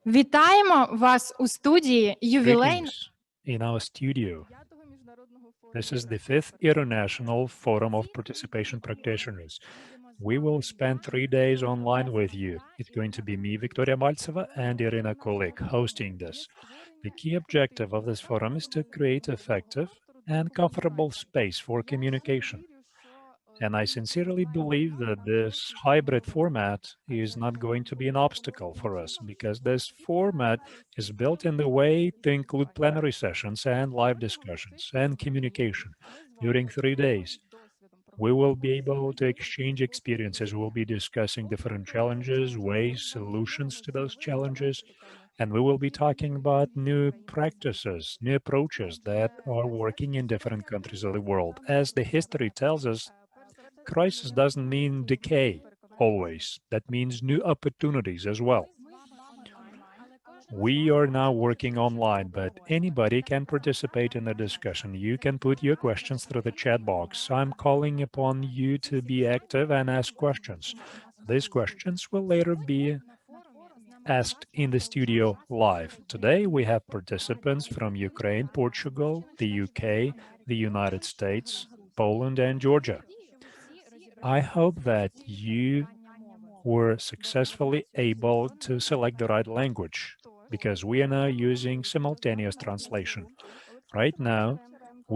Вітаємо вас у студії ювілейного Greetings in our studio. This is the 5th International Forum of Participation Practitioners. We will spend 3 days online with you. It's going to be me, Victoria Maltseva, and Irina Kulik hosting this. The key objective of this forum is to create effective and comfortable space for communication. And I sincerely believe that this hybrid format is not going to be an obstacle for us, because this format is built in the way to include plenary sessions and live discussions and communication during 3 days. We will be able to exchange experiences. We'll be discussing different challenges, ways, solutions to those challenges, and we will be talking about new practices, new approaches that are working in different countries of the world. As the history tells us, crisis doesn't mean decay always. That means new opportunities as well. We are now working online, but anybody can participate in the discussion. You can put your questions through the chat box. I'm calling upon you to be active and ask questions. These questions will later be asked in the studio live. Today we have participants from Ukraine, Portugal, the UK, the United States, Poland, and Georgia. I hope that you were successfully able to select the right language, because we are now using simultaneous translation. Right now,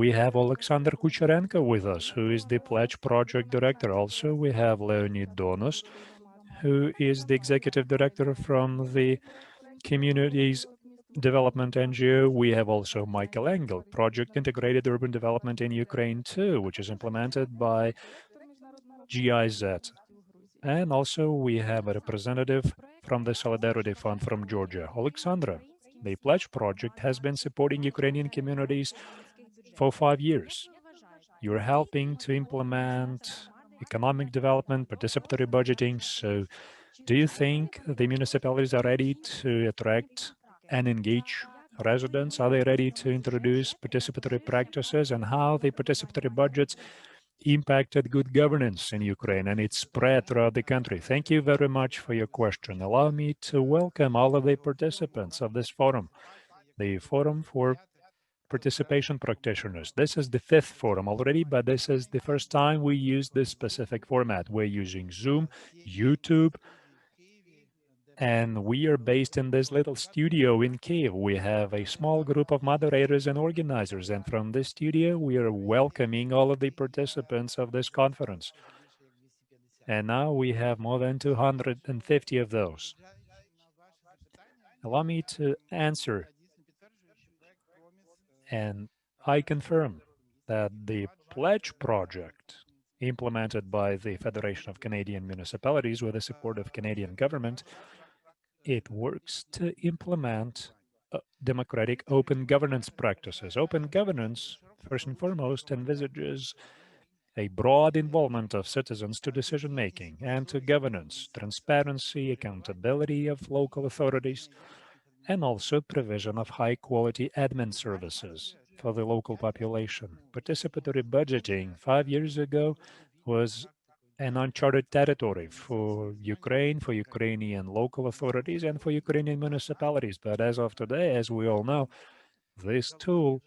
we have Alexander Kucherenko with us, who is the Pledge Project Director. Also, we have Leonid Donos, who is the Executive Director from the Communities Development NGO. We have also Michael Engel, Project Integrated Urban Development in Ukraine too, which is implemented by GIZ. And also we have a representative from the Solidarity Fund from Georgia, Alexandra. The Pledge Project has been supporting Ukrainian communities for 5 years. You're helping to implement economic development, participatory budgeting. So do you think the municipalities are ready to attract and engage residents? Are they ready to introduce participatory practices, and how the participatory budgets impacted good governance in Ukraine and its spread throughout the country? Thank you very much for your question. Allow me to welcome all of the participants of this forum, the Forum for Participation Practitioners. This is the 5th forum already, but this is the first time we use this specific format. We're using Zoom, YouTube, and we are based in this little studio in Kyiv. We have a small group of moderators and organizers, and from this studio we are welcoming all of the participants of this conference. And now we have more than 250 of those. Allow me to answer, and I confirm that the Pledge Project, implemented by the Federation of Canadian Municipalities with the support of Canadian government, it works to implement democratic open governance practices. Open governance, first and foremost, envisages a broad involvement of citizens to decision-making and to governance, transparency, accountability of local authorities, and also provision of high-quality admin services for the local population. Participatory budgeting 5 years ago was an uncharted territory for Ukraine, for Ukrainian local authorities, and for Ukrainian municipalities. But as of today, as we all know, this tool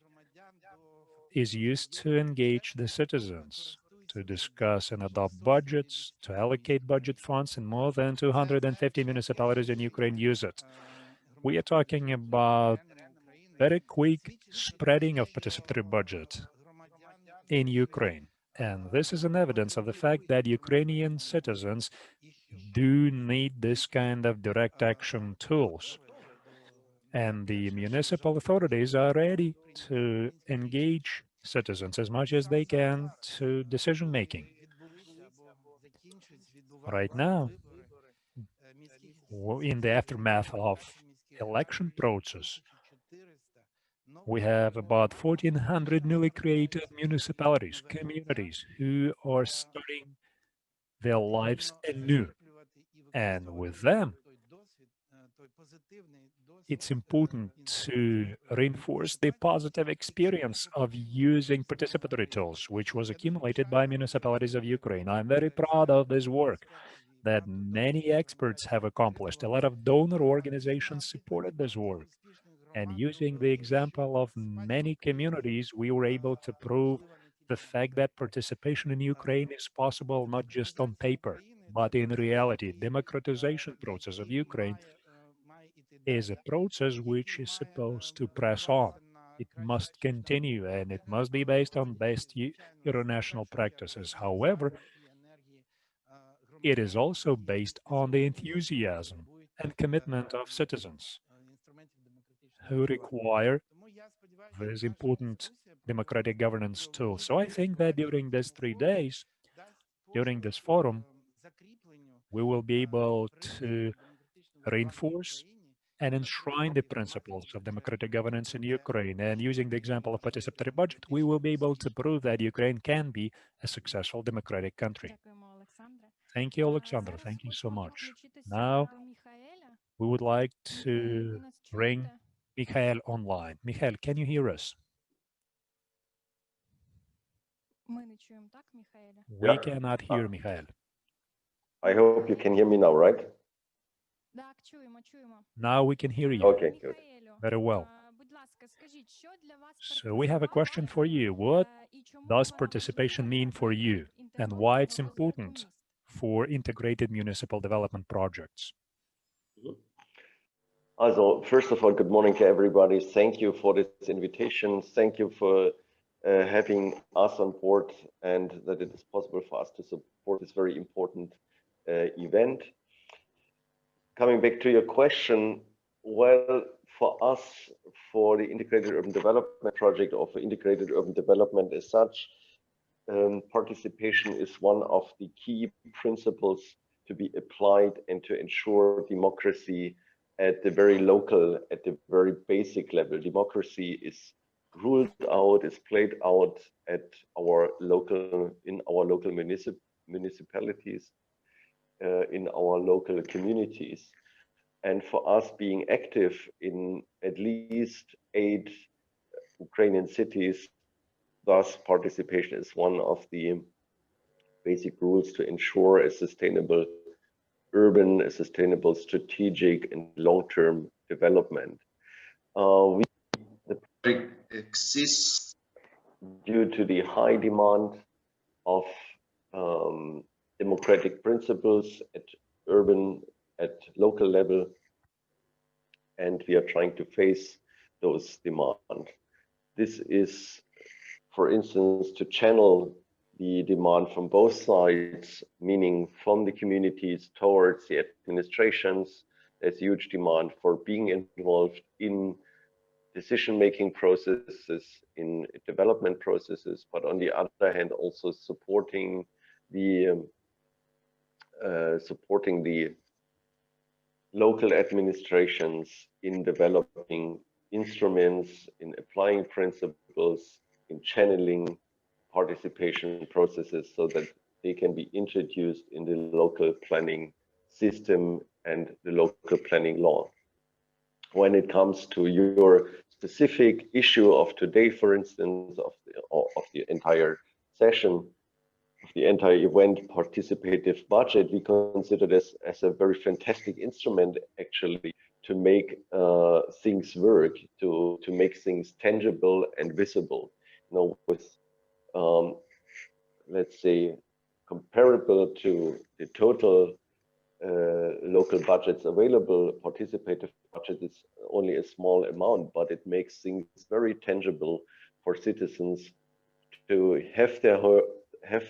is used to engage the citizens, to discuss and adopt budgets, to allocate budget funds, and more than 250 municipalities in Ukraine use it. We are talking about very quick spreading of participatory budget in Ukraine. And this is an evidence of the fact that Ukrainian citizens do need this kind of direct action tools. And the municipal authorities are ready to engage citizens as much as they can to decision-making. Right now, in the aftermath of election process, we have about 1,400 newly created municipalities, communities, who are starting their lives anew. And with them, it's important to reinforce the positive experience of using participatory tools, which was accumulated by municipalities of Ukraine. I'm very proud of this work that many experts have accomplished. A lot of donor organizations supported this work. And using the example of many communities, we were able to prove the fact that participation in Ukraine is possible not just on paper, but in reality. Democratization process of Ukraine is a process which is supposed to press on. It must continue and it must be based on best international practices. However, it is also based on the enthusiasm and commitment of citizens who require this important democratic governance tool. So I think that during these 3 days, during this forum, we will be able to reinforce and enshrine the principles of democratic governance in Ukraine. And using the example of participatory budget, we will be able to prove that Ukraine can be a successful democratic country. Thank you, Alexandra. Thank you so much. Now, we would like to bring Mikhail online. Mikhail, can you hear us? We Yeah. cannot hear Mikhail. I hope you can hear me now, right? Now we can hear you Okay, good. very well. So we have a question for you. What does participation mean for you and why it's important for integrated municipal development projects? Also, first of all, good morning to everybody. Thank you for this invitation. Thank you for having us on board and that it is possible for us to support this very important event. Coming back to your question, well, for us, for the Integrated Urban Development Project or for integrated urban development as such, participation is one of the key principles to be applied and to ensure democracy at the very local, at the very basic level. Democracy is ruled out, is played out at our local, in our local municipalities, in our local communities. And for us being active in at least 8 Ukrainian cities, thus participation is one of the basic rules to ensure a sustainable urban, a sustainable strategic and long-term development. The project exists due to the high demand of democratic principles at urban, at local level, and we are trying to face those demands. This is, for instance, to channel the demand from both sides, meaning from the communities towards the administrations. There's huge demand for being involved in decision-making processes, in development processes, but on the other hand, also supporting the local administrations in developing instruments, in applying principles, in channeling participation processes so that they can be introduced in the local planning system and the local planning law. When it comes to your specific issue of today, for instance, of the entire session, of the entire event, participative budget, we consider this as a very fantastic instrument actually to make things work, to make things tangible and visible. You know, with let's say comparable to the total local budgets available, participative budget is only a small amount, but it makes things very tangible for citizens to have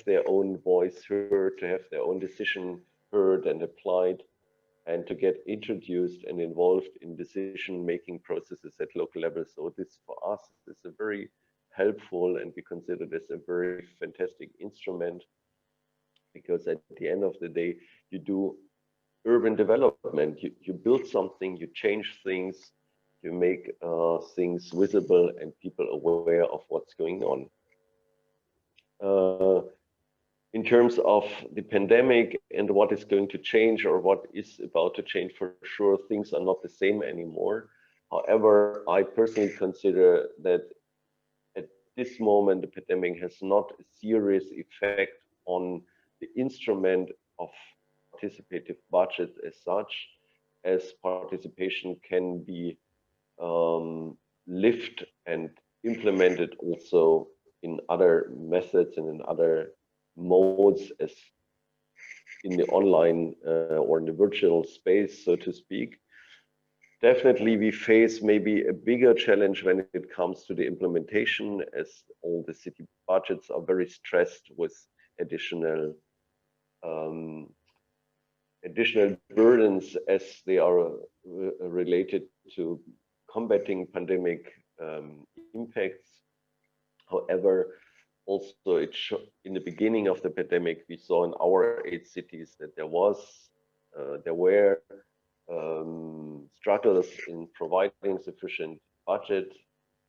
their own voice heard, to have their own decision heard and applied, and to get introduced and involved in decision-making processes at local level. So this for us is a very helpful, and we consider this a very fantastic instrument, because at the end of the day, you do urban development, you build something, you change things, you make things visible and people aware of what's going on. In terms of the pandemic and what is going to change or what is about to change, for sure, things are not the same anymore. However, I personally consider that at this moment, the pandemic has not a serious effect on the instrument of participative budget as such, as participation can be lived and implemented also in other methods and in other modes, as in the online or in the virtual space, so to speak. Definitely, we face maybe a bigger challenge when it comes to the implementation, as all the city budgets are very stressed with additional burdens, as they are related to combating pandemic impacts. However, also in the beginning of the pandemic, we saw in our 8 cities that there were struggles in providing sufficient budget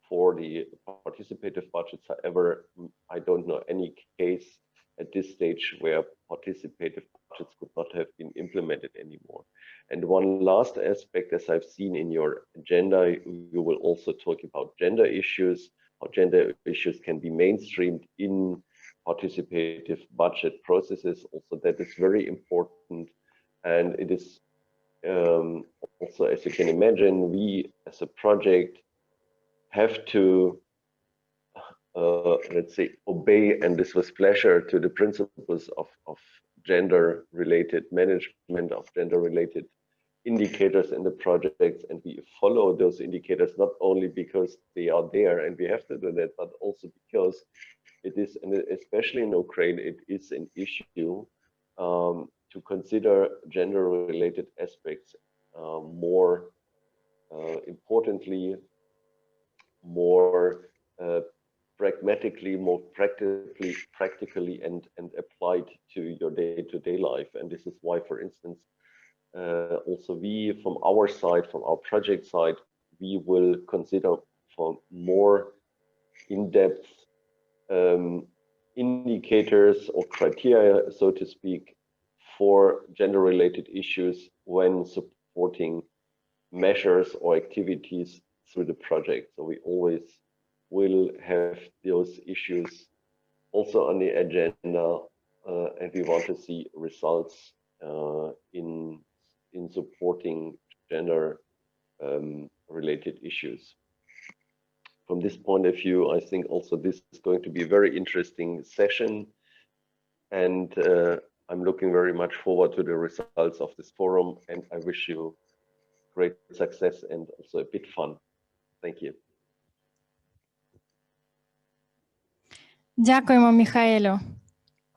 for the participative budgets. However, I don't know any case at this stage where participative budgets could not have been implemented anymore. And one last aspect, as I've seen in your agenda, you will also talk about gender issues, how gender issues can be mainstreamed in participative budget processes. Also, that is very important. And it is also, as you can imagine, we as a project have to, let's say, obey, and this was pleasure, to the principles of gender-related management, of gender-related indicators in the projects, and we follow those indicators not only because they are there and we have to do that, but also because it is, and especially in Ukraine, it is an issue to consider gender-related aspects more importantly, more pragmatically, more practically, and applied to your day-to-day life. And this is why, for instance, also we, from our side, from our project side, we will consider for more in-depth indicators or criteria, so to speak, for gender-related issues when supporting measures or activities through the project. So we always will have those issues also on the agenda, and we want to see results in supporting gender related issues. From this point of view, I think also this is going to be a very interesting session, and I'm looking very much forward to the results of this forum, and I wish you great success and also a bit fun. Thank you. Дякуємо, Михайлю.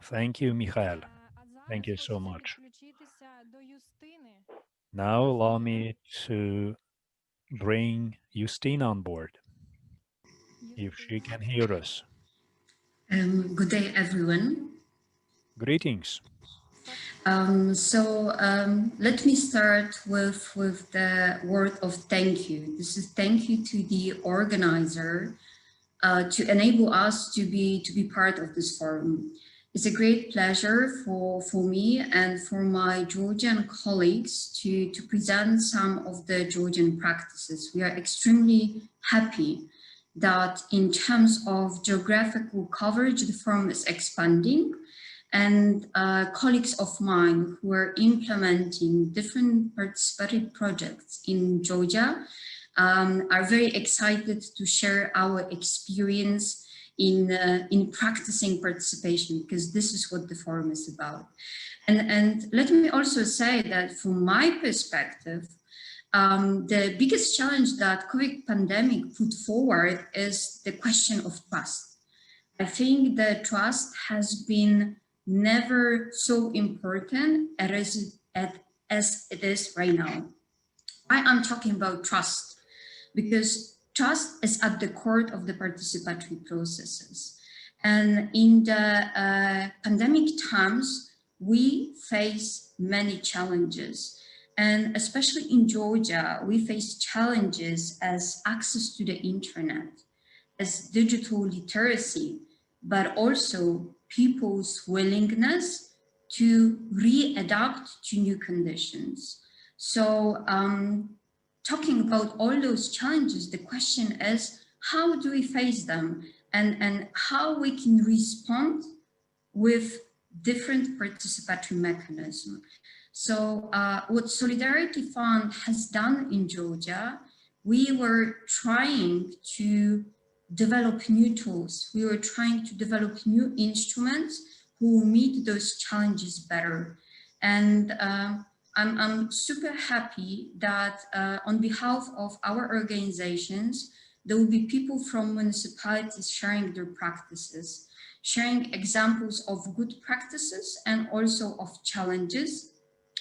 Thank you, Michael. Thank you so much. Now allow me to bring Justine on board, if she can hear us. Good day, everyone. Greetings. Let me start with the word of thank you. This is thank you to the organizer to enable us to be part of this forum. It's a great pleasure for me and for my Georgian colleagues to present some of the Georgian practices. We are extremely happy that in terms of geographical coverage, the forum is expanding, and colleagues of mine who are implementing different participatory projects in Georgia are very excited to share our experience in practicing participation, because this is what the forum is about. And let me also say that from my perspective, the biggest challenge that COVID pandemic put forward is the question of trust. I think the trust has been never so important as it is right now. I am talking about trust because trust is at the core of the participatory processes. And in the pandemic times, we face many challenges. And especially in Georgia, we face challenges as access to the internet, as digital literacy, but also people's willingness to readapt to new conditions. So talking about all those challenges, the question is, how do we face them, and how we can respond with different participatory mechanisms. So what Solidarity Fund has done in Georgia, we were trying to develop new tools. We were trying to develop new instruments who meet those challenges better. And I'm super happy that on behalf of our organizations, there will be people from municipalities sharing their practices, sharing examples of good practices and also of challenges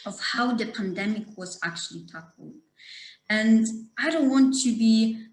of how the pandemic was actually tackled. And I don't want to be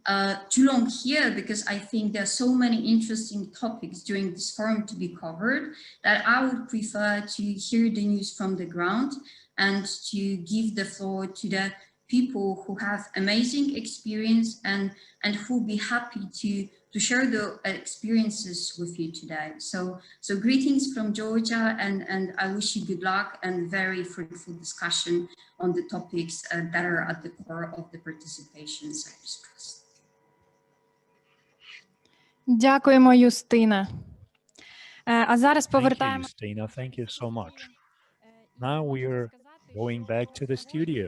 too long here, because I think there are so many interesting topics during this forum to be covered that I would prefer to hear the news from the ground and to give the floor to the people who have amazing experience and who will be happy to share the experiences with you today. So greetings from Georgia, and I wish you good luck and very fruitful discussion on the topics that are at the core of the participation Cyprus Trust. Дякуємо, Юстина. А зараз Thank you, повертаємо. Justina. Thank you so much. Now we're going back to the studio.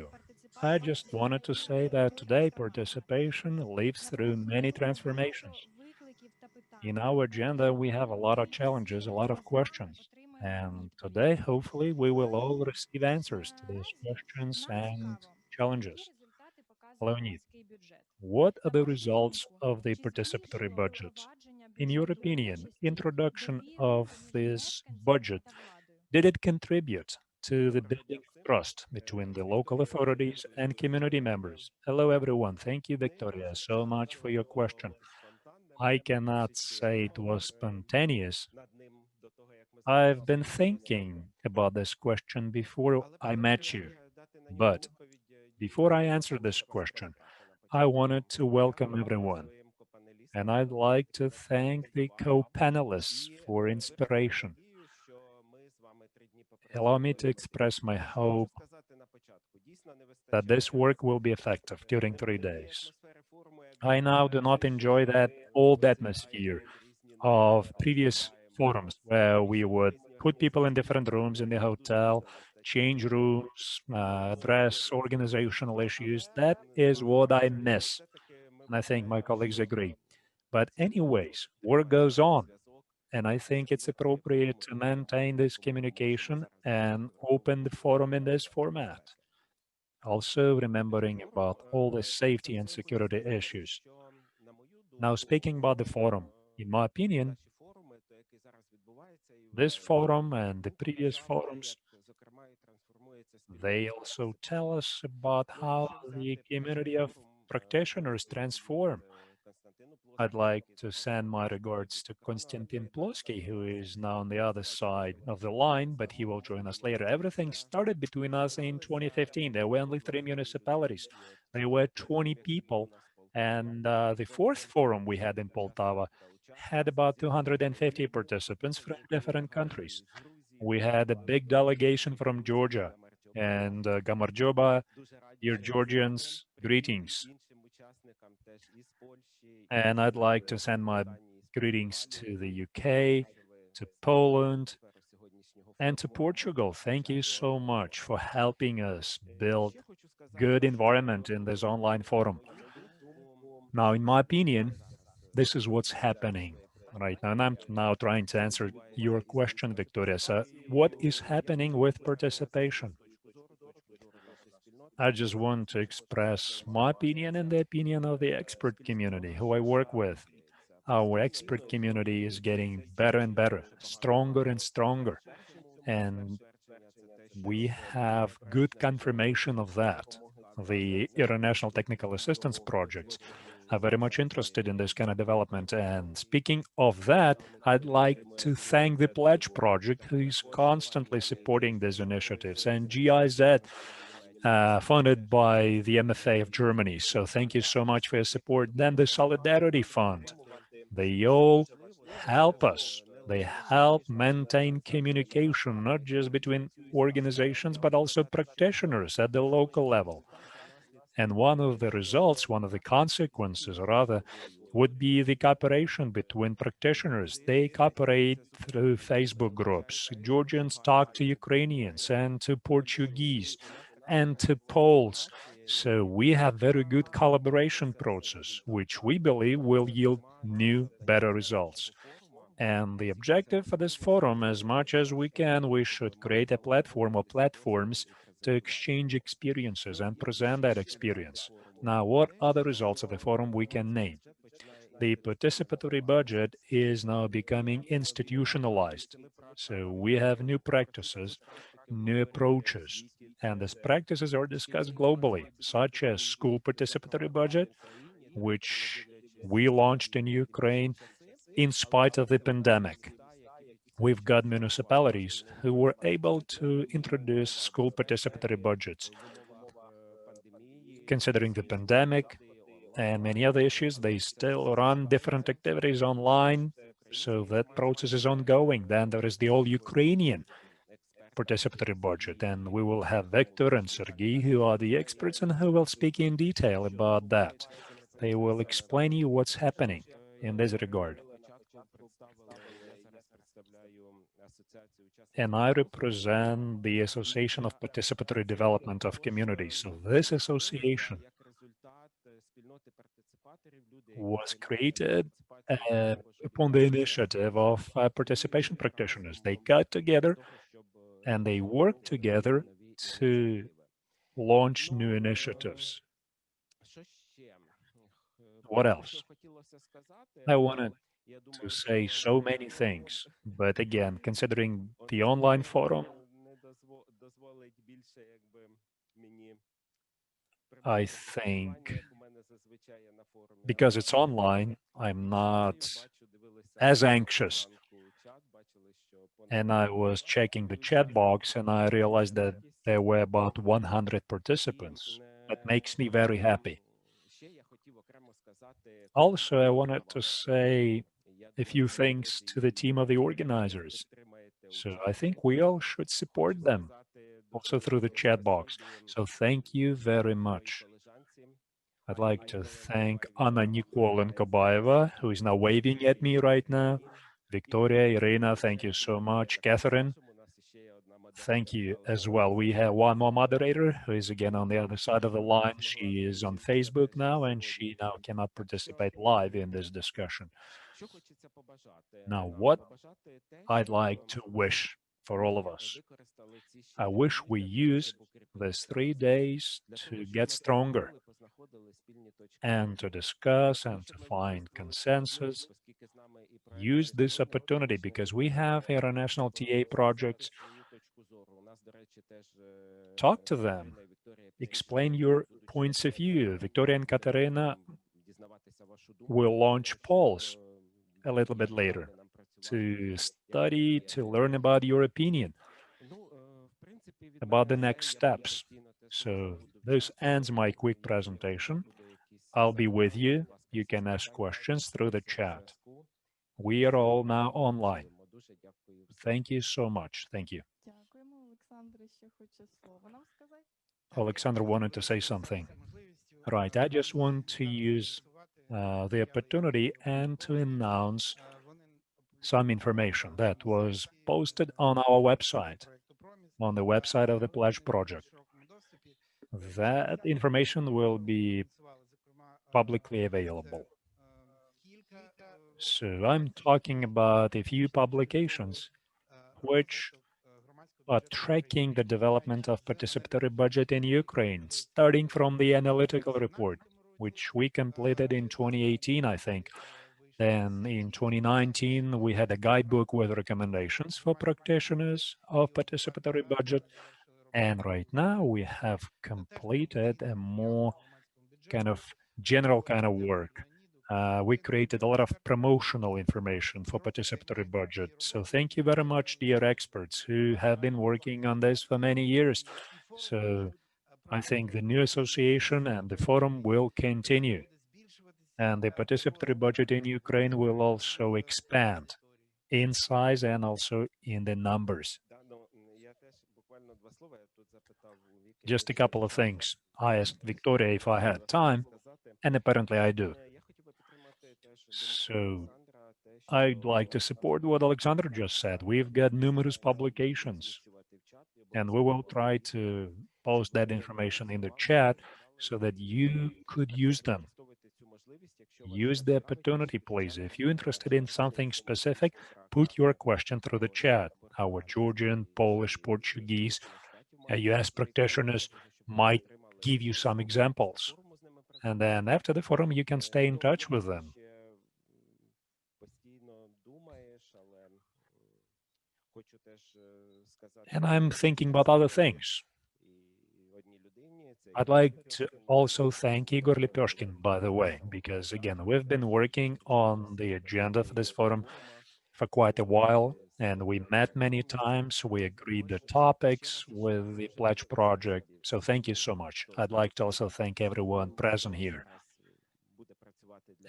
I just wanted to say that today participation lives through many transformations. In our agenda, we have a lot of challenges, a lot of questions. And today, hopefully, we will all receive answers to those questions and challenges. Leonid, what are the results of the participatory budget? In your opinion, introduction of this budget, did it contribute to the building of trust between the local authorities and community members? Hello, everyone. Thank you, Victoria, so much for your question. I cannot say it was spontaneous. I've been thinking about this question before I met you. But before I answer this question, I wanted to welcome everyone. And I'd like to thank the co-panelists for inspiration. Allow me to express my hope that this work will be effective during 3 days. I now do not enjoy that old atmosphere of previous forums where we would put people in different rooms in the hotel, change rooms, address organizational issues. That is what I miss. And I think my colleagues agree. But anyways, work goes on. And I think it's appropriate to maintain this communication and open the forum in this format. Also remembering about all the safety and security issues. Now, speaking about the forum, in my opinion, this forum and the previous forums, they also tell us about how the community of practitioners transform. I'd like to send my regards to Konstantin Plosky, who is now on the other side of the line, but he will join us later. Everything started between us in 2015. There were only 3 municipalities. There were 20 people. And the fourth forum we had in Poltava had about 250 participants from different countries. We had a big delegation from Georgia. And Gamarjoba, dear Georgians, greetings. And I'd like to send my greetings to the UK, to Poland, and to Portugal. Thank you so much for helping us build good environment in this online forum. Now, in my opinion, this is what's happening right now. And I'm now trying to answer your question, Victoria. So what is happening with participation? I just want to express my opinion and the opinion of the expert community who I work with. Our expert community is getting better and better, stronger and stronger. And we have good confirmation of that. The International Technical Assistance Projects are very much interested in this kind of development. And speaking of that, I'd like to thank the Pledge Project, who is constantly supporting these initiatives, and GIZ, funded by the MFA of Germany. So thank you so much for your support. Then the Solidarity Fund. They all help us. They help maintain communication, not just between organizations, but also practitioners at the local level. And one of the results, one of the consequences rather, would be the cooperation between practitioners. They cooperate through Facebook groups. Georgians talk to Ukrainians and to Portuguese and to Poles. So we have very good collaboration process, which we believe will yield new, better results. And the objective for this forum, as much as we can, we should create a platform or platforms to exchange experiences and present that experience. Now, what are the results of the forum we can name? The participatory budget is now becoming institutionalized. So we have new practices, new approaches, and these practices are discussed globally, such as school participatory budget, which we launched in Ukraine in spite of the pandemic. We've got municipalities who were able to introduce school participatory budgets. Considering the pandemic and many other issues, they still run different activities online, so that process is ongoing. Then there is the all-Ukrainian participatory budget, and we will have Victor and Sergei, who are the experts and who will speak in detail about that. They will explain you what's happening in this regard. And I represent the Association of Participatory Development of Communities. So this association was created upon the initiative of participation practitioners. They got together and they worked together to launch new initiatives. What else? I wanted to say so many things, but again, considering the online forum, I think because it's online, I'm not as anxious. And I was checking the chat box and I realized that there were about 100 participants. That makes me very happy. Also, I wanted to say a few things to the team of the organizers. So I think we all should support them, also through the chat box. So thank you very much. I'd like to thank Anna Nikolenko-Baeva, who is now waving at me right now. Victoria, Irina, thank you so much. Catherine, thank you as well. We have one more moderator who is again on the other side of the line. She is on Facebook now, and she now cannot participate live in this discussion. Now, what I'd like to wish for all of us, I wish we use these 3 days to get stronger and to discuss and to find consensus. Use this opportunity because we have international TA projects. Talk to them. Explain your points of view. Victoria and Katerina will launch polls a little bit later to study, to learn about your opinion, about the next steps. So this ends my quick presentation. I'll be with you. You can ask questions through the chat. We are all now online. Thank you so much. Thank you. Alexander wanted to say something. Right, I just want to use the opportunity and to announce some information that was posted on our website, on the website of the Pledge Project. That information will be publicly available. So I'm talking about a few publications which are tracking the development of participatory budget in Ukraine, starting from the analytical report, which we completed in 2018, I think. Then in 2019, we had a guidebook with recommendations for practitioners of participatory budget. And right now we have completed a more kind of general kind of work. We created a lot of promotional information for participatory budget. So thank you very much, dear experts who have been working on this for many years. So I think the new association and the forum will continue. And the participatory budget in Ukraine will also expand in size and also in the numbers. Just a couple of things. I asked Victoria if I had time, and apparently I do. So I'd like to support what Alexander just said. We've got numerous publications, and we will try to post that information in the chat so that you could use them. Use the opportunity, please. If you're interested in something specific, put your question through the chat. Our Georgian, Polish, Portuguese, US practitioners might give you some examples. And then after the forum, you can stay in touch with them. And I'm thinking about other things. I'd like to also thank Igor Lepeshkin, by the way, because again, we've been working on the agenda for this forum for quite a while, and we met many times. We agreed the topics with the Pledge project. So thank you so much. I'd like to also thank everyone present here,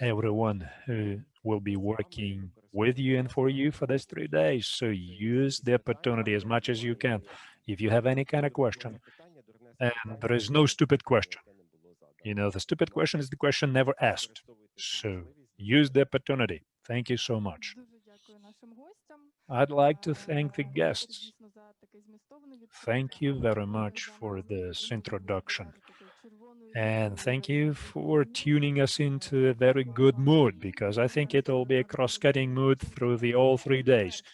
everyone who will be working with you and for you for these 3 days. So use the opportunity as much as you can. If you have any kind of question, and there is no stupid question. You know, the stupid question is the question never asked. So use the opportunity. Thank you so much. I'd like to thank the guests. Thank you very much for this introduction. And thank you for tuning us into a very good mood, because I think it will be a cross-cutting mood through the all 3 days.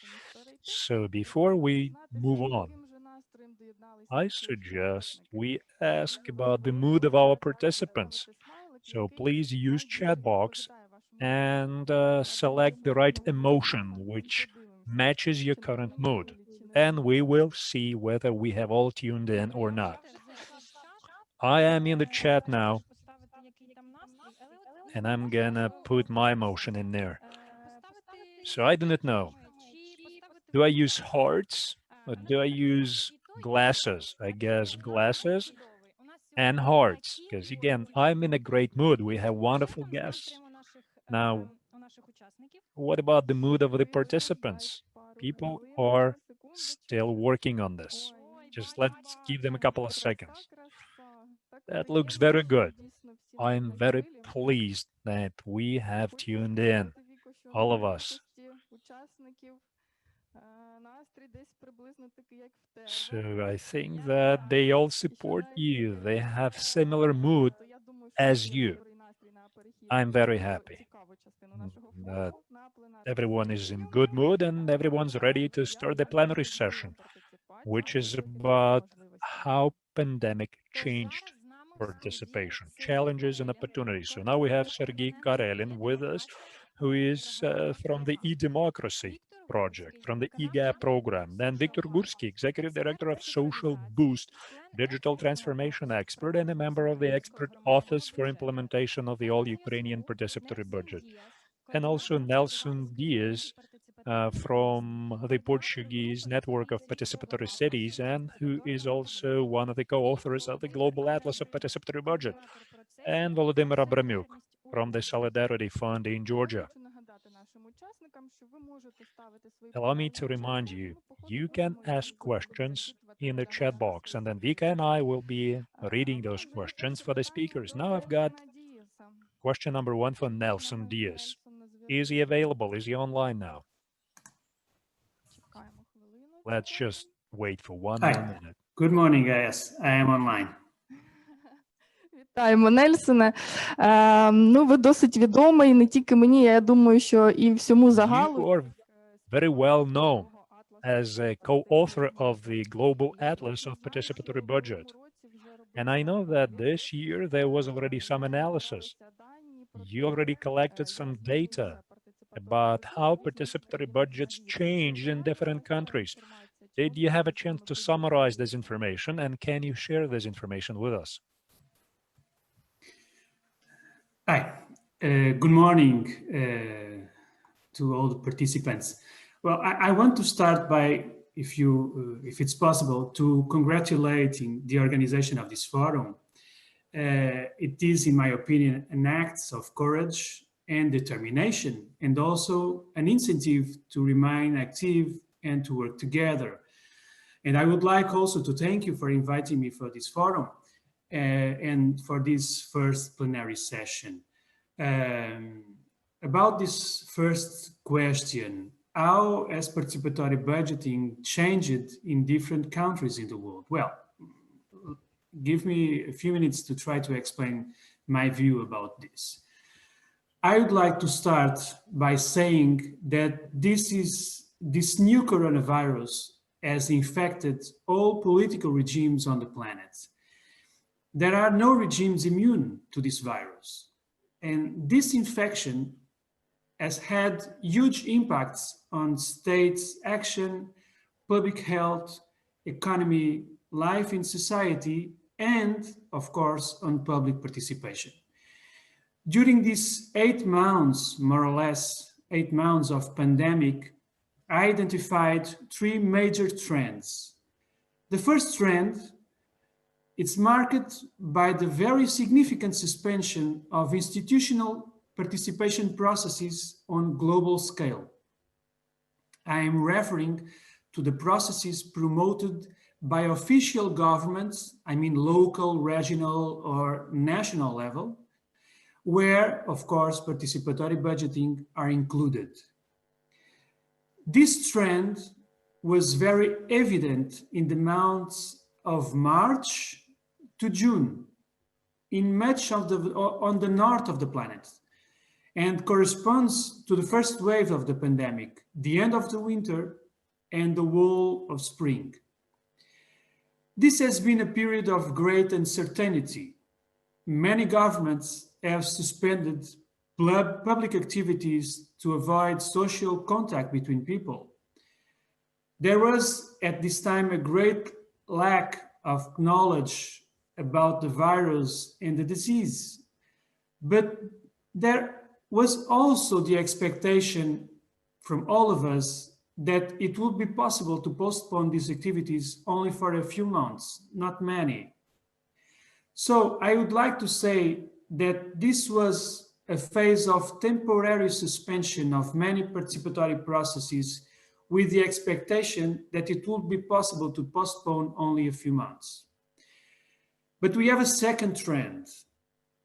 So before we move on, I suggest we ask about the mood of our participants. So please use chat box and select the right emotion which matches your current mood. And we will see whether we have all tuned in or not. I am in the chat now, and I'm gonna put my emotion in there. So I do not know. Do I use hearts or do I use glasses? I guess glasses and hearts, because again, I'm in a great mood. We have wonderful guests. Now, what about the mood of the participants? People are still working on this. Just let's give them a couple of seconds. That looks very good. I'm very pleased that we have tuned in, all of us. So I think that they all support you. They have similar mood as you. I'm very happy that everyone is in good mood and everyone's ready to start the plenary session, which is about how pandemic changed participation, challenges and opportunities. So now we have Sergei Karelin with us, who is from the e-Democracy project, from the eGap program. Then Viktor Gursky, Executive Director of Social Boost, digital transformation expert and a member of the Expert Office for Implementation of the All-Ukrainian Participatory Budget. And also Nelson Diaz, from the Portuguese network of participatory cities, and who is also one of the co-authors of the Global Atlas of Participatory Budget, and Volodymyr Abramyuk from the Solidarity Fund in Georgia. Allow me to remind you, you can ask questions in the chat box, and then Vika and I will be reading those questions for the speakers. Now I've got question number 1 for Nelson Diaz. Is he available? Is he online now? Let's just wait for one more minute. Good morning, guys. I am online. Вітаємо, Нельсоне. Ну, ви досить відомий, не тільки мені, я думаю, що і всьому загалу. You are very well known as a co-author of the Global Atlas of Participatory Budget. And I know that this year there was already some analysis. You already collected some data about how participatory budgets changed in different countries. Did you have a chance to summarize this information, and can you share this information with us? Hi. Good morning to all the participants. Well, I want to start by, if it's possible, to congratulating the organization of this forum. It is, in my opinion, an act of courage and determination, and also an incentive to remain active and to work together. And I would like also to thank you for inviting me for this forum and for this first plenary session. About this first question, how has participatory budgeting changed in different countries in the world? Well, give me a few minutes to try to explain my view about this. I would like to start by saying that this new coronavirus has infected all political regimes on the planet. There are no regimes immune to this virus. And this infection has had huge impacts on states' action, public health, economy, life in society, and, of course, on public participation. During these 8 months, more or less, 8 months of pandemic, I identified 3 major trends. The first trend, it's marked by the very significant suspension of institutional participation processes on global scale. I am referring to the processes promoted by official governments, I mean local, regional, or national level, where, of course, participatory budgeting are included. This trend was very evident in the months of March to June, in much of on the north of the planet, and corresponds to the first wave of the pandemic, the end of the winter and the whole of spring. This has been a period of great uncertainty. Many governments have suspended public activities to avoid social contact between people. There was at this time a great lack of knowledge about the virus and the disease, but there was also the expectation from all of us that it would be possible to postpone these activities only for a few months, not many. So I would like to say that this was a phase of temporary suspension of many participatory processes with the expectation that it would be possible to postpone only a few months. But we have a second trend,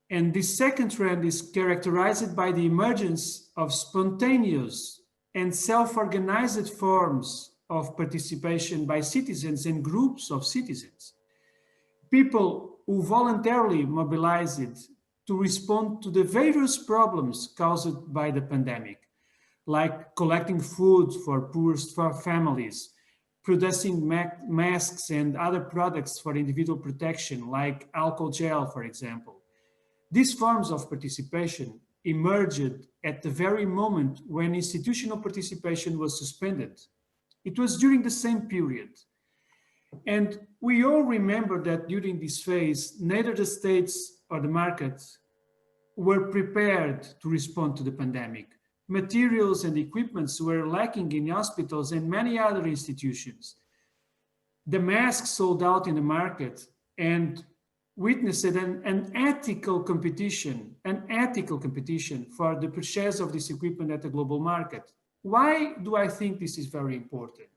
and this second trend is characterized by the emergence of spontaneous and self-organized forms of participation by citizens and groups of citizens. People who voluntarily mobilized to respond to the various problems caused by the pandemic, like collecting food for poor families, producing masks and other products for individual protection, like alcohol gel, for example. These forms of participation emerged at the very moment when institutional participation was suspended. It was during the same period. And we all remember that during this phase, neither the states or the market were prepared to respond to the pandemic. Materials and equipments were lacking in hospitals and many other institutions. The masks sold out in the market and witnessed an ethical competition for the purchase of this equipment at the global market. Why do I think this is very important?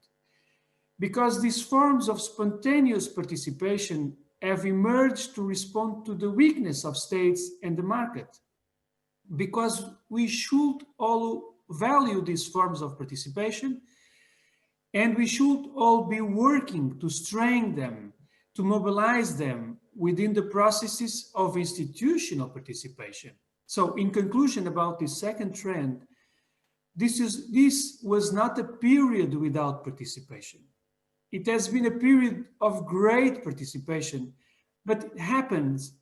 Because these forms of spontaneous participation have emerged to respond to the weakness of states and the market. Because we should all value these forms of participation, and we should all be working to strengthen them, to mobilize them within the processes of institutional participation. So in conclusion about this second trend, this was not a period without participation. It has been a period of great participation, but it happens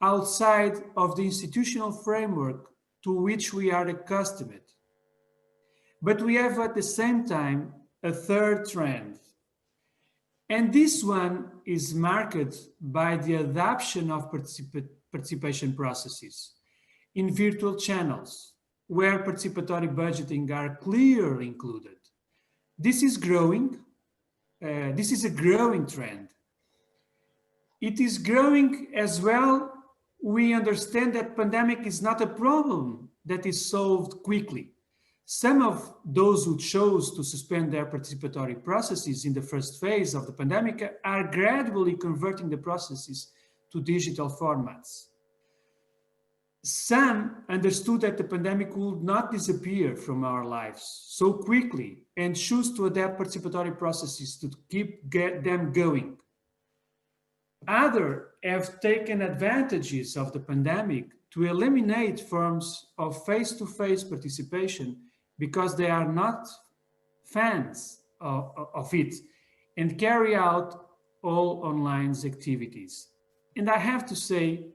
outside of the institutional framework to which we are accustomed. But we have at the same time a third trend. And this one is marked by the adoption of participation processes in virtual channels, where participatory budgeting are clearly included. This is growing. This is a growing trend. It is growing as well. We understand that pandemic is not a problem that is solved quickly. Some of those who chose to suspend their participatory processes in the first phase of the pandemic are gradually converting the processes to digital formats. Some understood that the pandemic would not disappear from our lives so quickly and choose to adapt participatory processes to get them going. Others have taken advantages of the pandemic to eliminate forms of face-to-face participation because they are not fans of it and carry out all online activities. And I have to say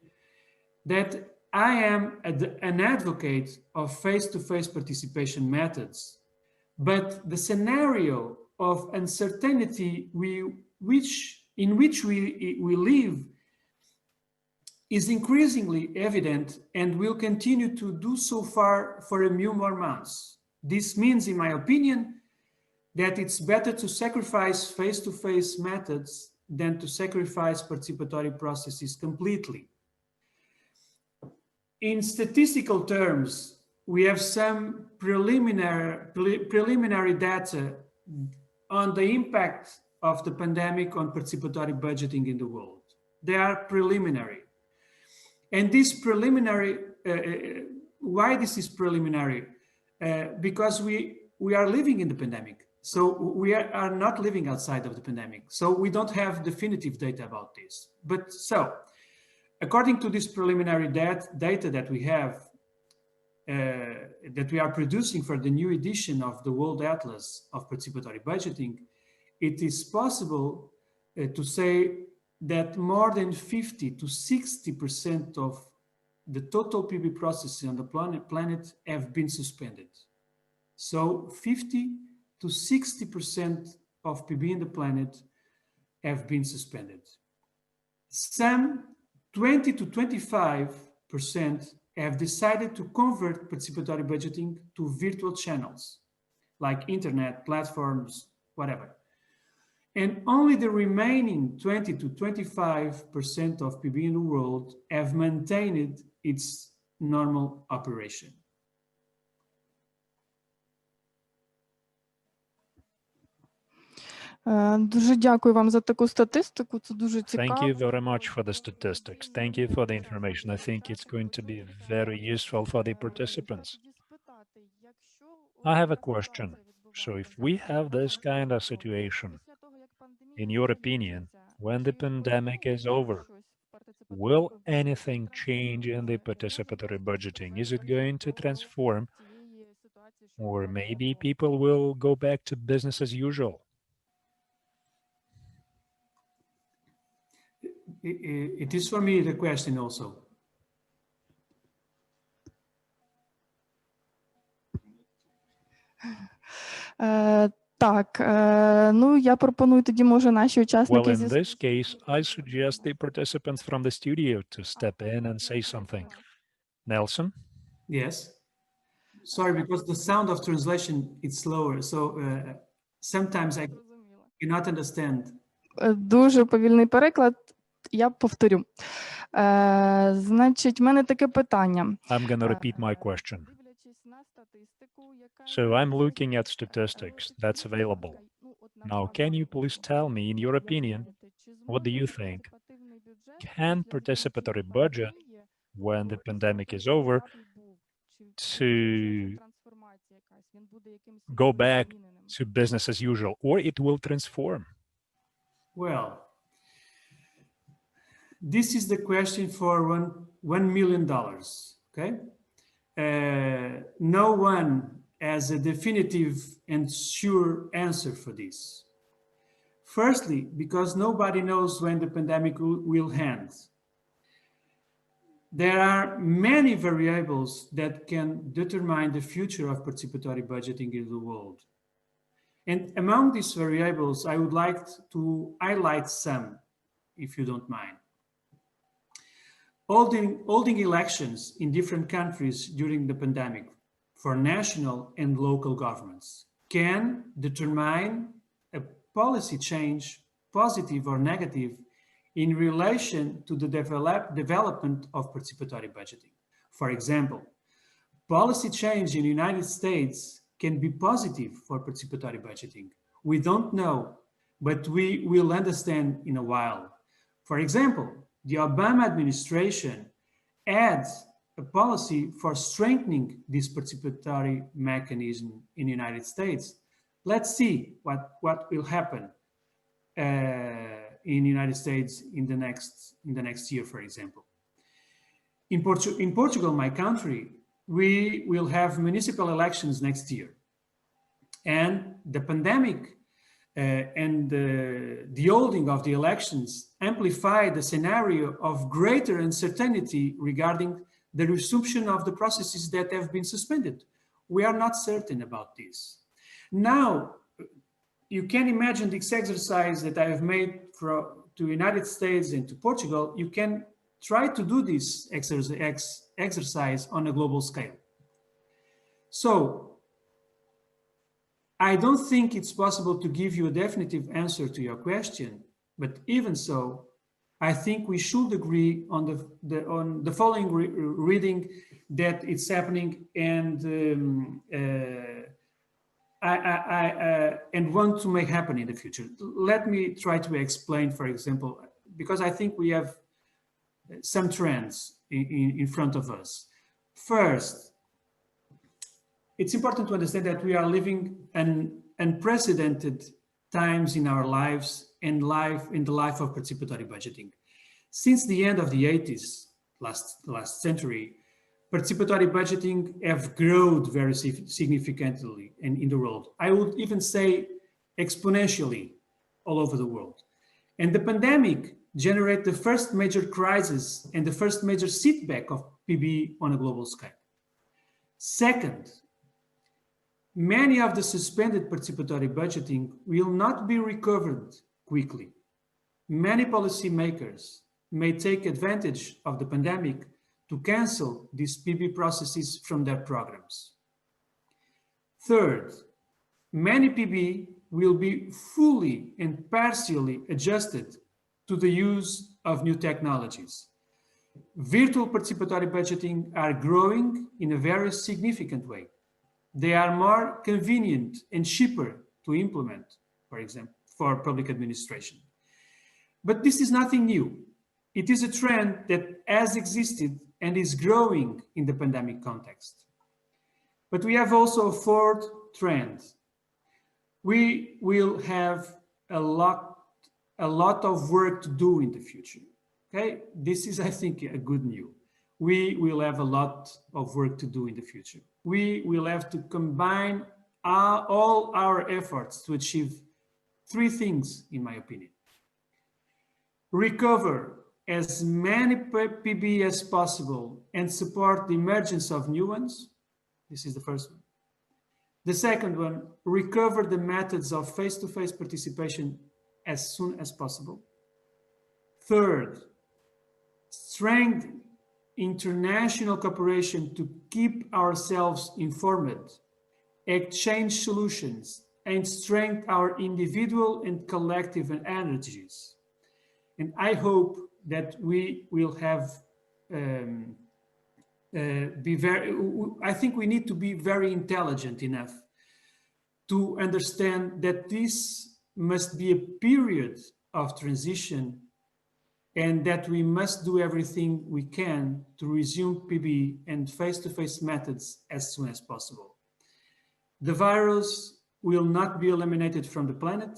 that I am an advocate of face-to-face participation methods, but the scenario of uncertainty in which we live is increasingly evident and will continue to do so for a few more months. This means, in my opinion, that it's better to sacrifice face-to-face methods than to sacrifice participatory processes completely. In statistical terms, we have some preliminary data on the impact of the pandemic on participatory budgeting in the world. They are preliminary. And this preliminary, why this is preliminary? Because we are living in the pandemic. So we are not living outside of the pandemic. So we don't have definitive data about this. But so, according to this preliminary data that we have, that we are producing for the new edition of the World Atlas of Participatory Budgeting, it is possible to say that more than 50 to 60% of the total PB processes on the planet have been suspended. So 50 to 60% of PB in the planet have been suspended. Some 20 to 25% have decided to convert participatory budgeting to virtual channels, like internet, platforms, whatever. And only the remaining 20 to 25% of PB in the world have maintained its normal operation. Дуже дякую вам за таку статистику. Це дуже цікаво. Thank you very much for the statistics. Thank you for the information. I think it's going to be very useful for the participants. I have a question. So if we have this kind of situation, in your opinion, when the pandemic is over, will anything change in the participatory budgeting? Is it going to transform? Or maybe people will go back to business as usual? It is for me the question also. Так, ну я пропоную тоді, може, наші учасники Well, in this case, I suggest the participants from the studio to step in and say something. Nelson? Yes. Sorry, because the sound of translation is slower, so sometimes I cannot understand. Дуже повільний переклад. Я повторю. Значить, в мене таке питання. I'm going to repeat my question. So I'm looking at statistics that's available. Now, can you please tell me, in your opinion, what do you think? Can participatory budget, when the pandemic is over, to go back to business as usual, or it will transform? Well, this is the question for $1 million, okay? No one has a definitive and sure answer for this. Firstly, because nobody knows when the pandemic will end. There are many variables that can determine the future of participatory budgeting in the world. And among these variables, I would like to highlight some, if you don't mind. Holding elections in different countries during the pandemic for national and local governments can determine a policy change, positive or negative, in relation to the development of participatory budgeting. For example, policy change in the United States can be positive for participatory budgeting? We don't know, but we will understand in a while. For example, the Obama administration adds a policy for strengthening this participatory mechanism in the United States. Let's see what will happen in the United States in the next year, for example. In Portugal, my country, we will have municipal elections next year. And the pandemic and the holding of the elections amplify the scenario of greater uncertainty regarding the resumption of the processes that have been suspended. We are not certain about this. Now, you can imagine this exercise that I have made to the United States and to Portugal. You can try to do this exercise on a global scale. So, I don't think it's possible to give you a definitive answer to your question, but even so, I think we should agree on the following reading that it's happening and and want to make happen in the future. Let me try to explain, for example, because I think we have some trends in front of us. First, it's important to understand that we are living an unprecedented times in our lives and in the life of participatory budgeting. Since the end of the 80s, last century, participatory budgeting have grown very significantly in the world. I would even say exponentially all over the world. And the pandemic generated the first major crisis and the first major setback of PB on a global scale. Second, many of the suspended participatory budgeting will not be recovered quickly. Many policymakers may take advantage of the pandemic to cancel these PB processes from their programs. Third, many PB will be fully and partially adjusted to the use of new technologies. Virtual participatory budgeting are growing in a very significant way. They are more convenient and cheaper to implement, for example, for public administration. But this is nothing new. It is a trend that has existed and is growing in the pandemic context. But we have also a fourth trend. We will have a lot of work to do in the future. Okay, this is, I think, a good news. We will have a lot of work to do in the future. We will have to combine all our efforts to achieve three things, in my opinion. Recover as many PB as possible and support the emergence of new ones. This is the first one. The second one, recover the methods of face-to-face participation as soon as possible. Third, strengthen international cooperation to keep ourselves informed, exchange solutions, and strengthen our individual and collective energies. And I hope that we will have, I think we need to be very intelligent enough to understand that this must be a period of transition and that we must do everything we can to resume PB and face-to-face methods as soon as possible. The virus will not be eliminated from the planet,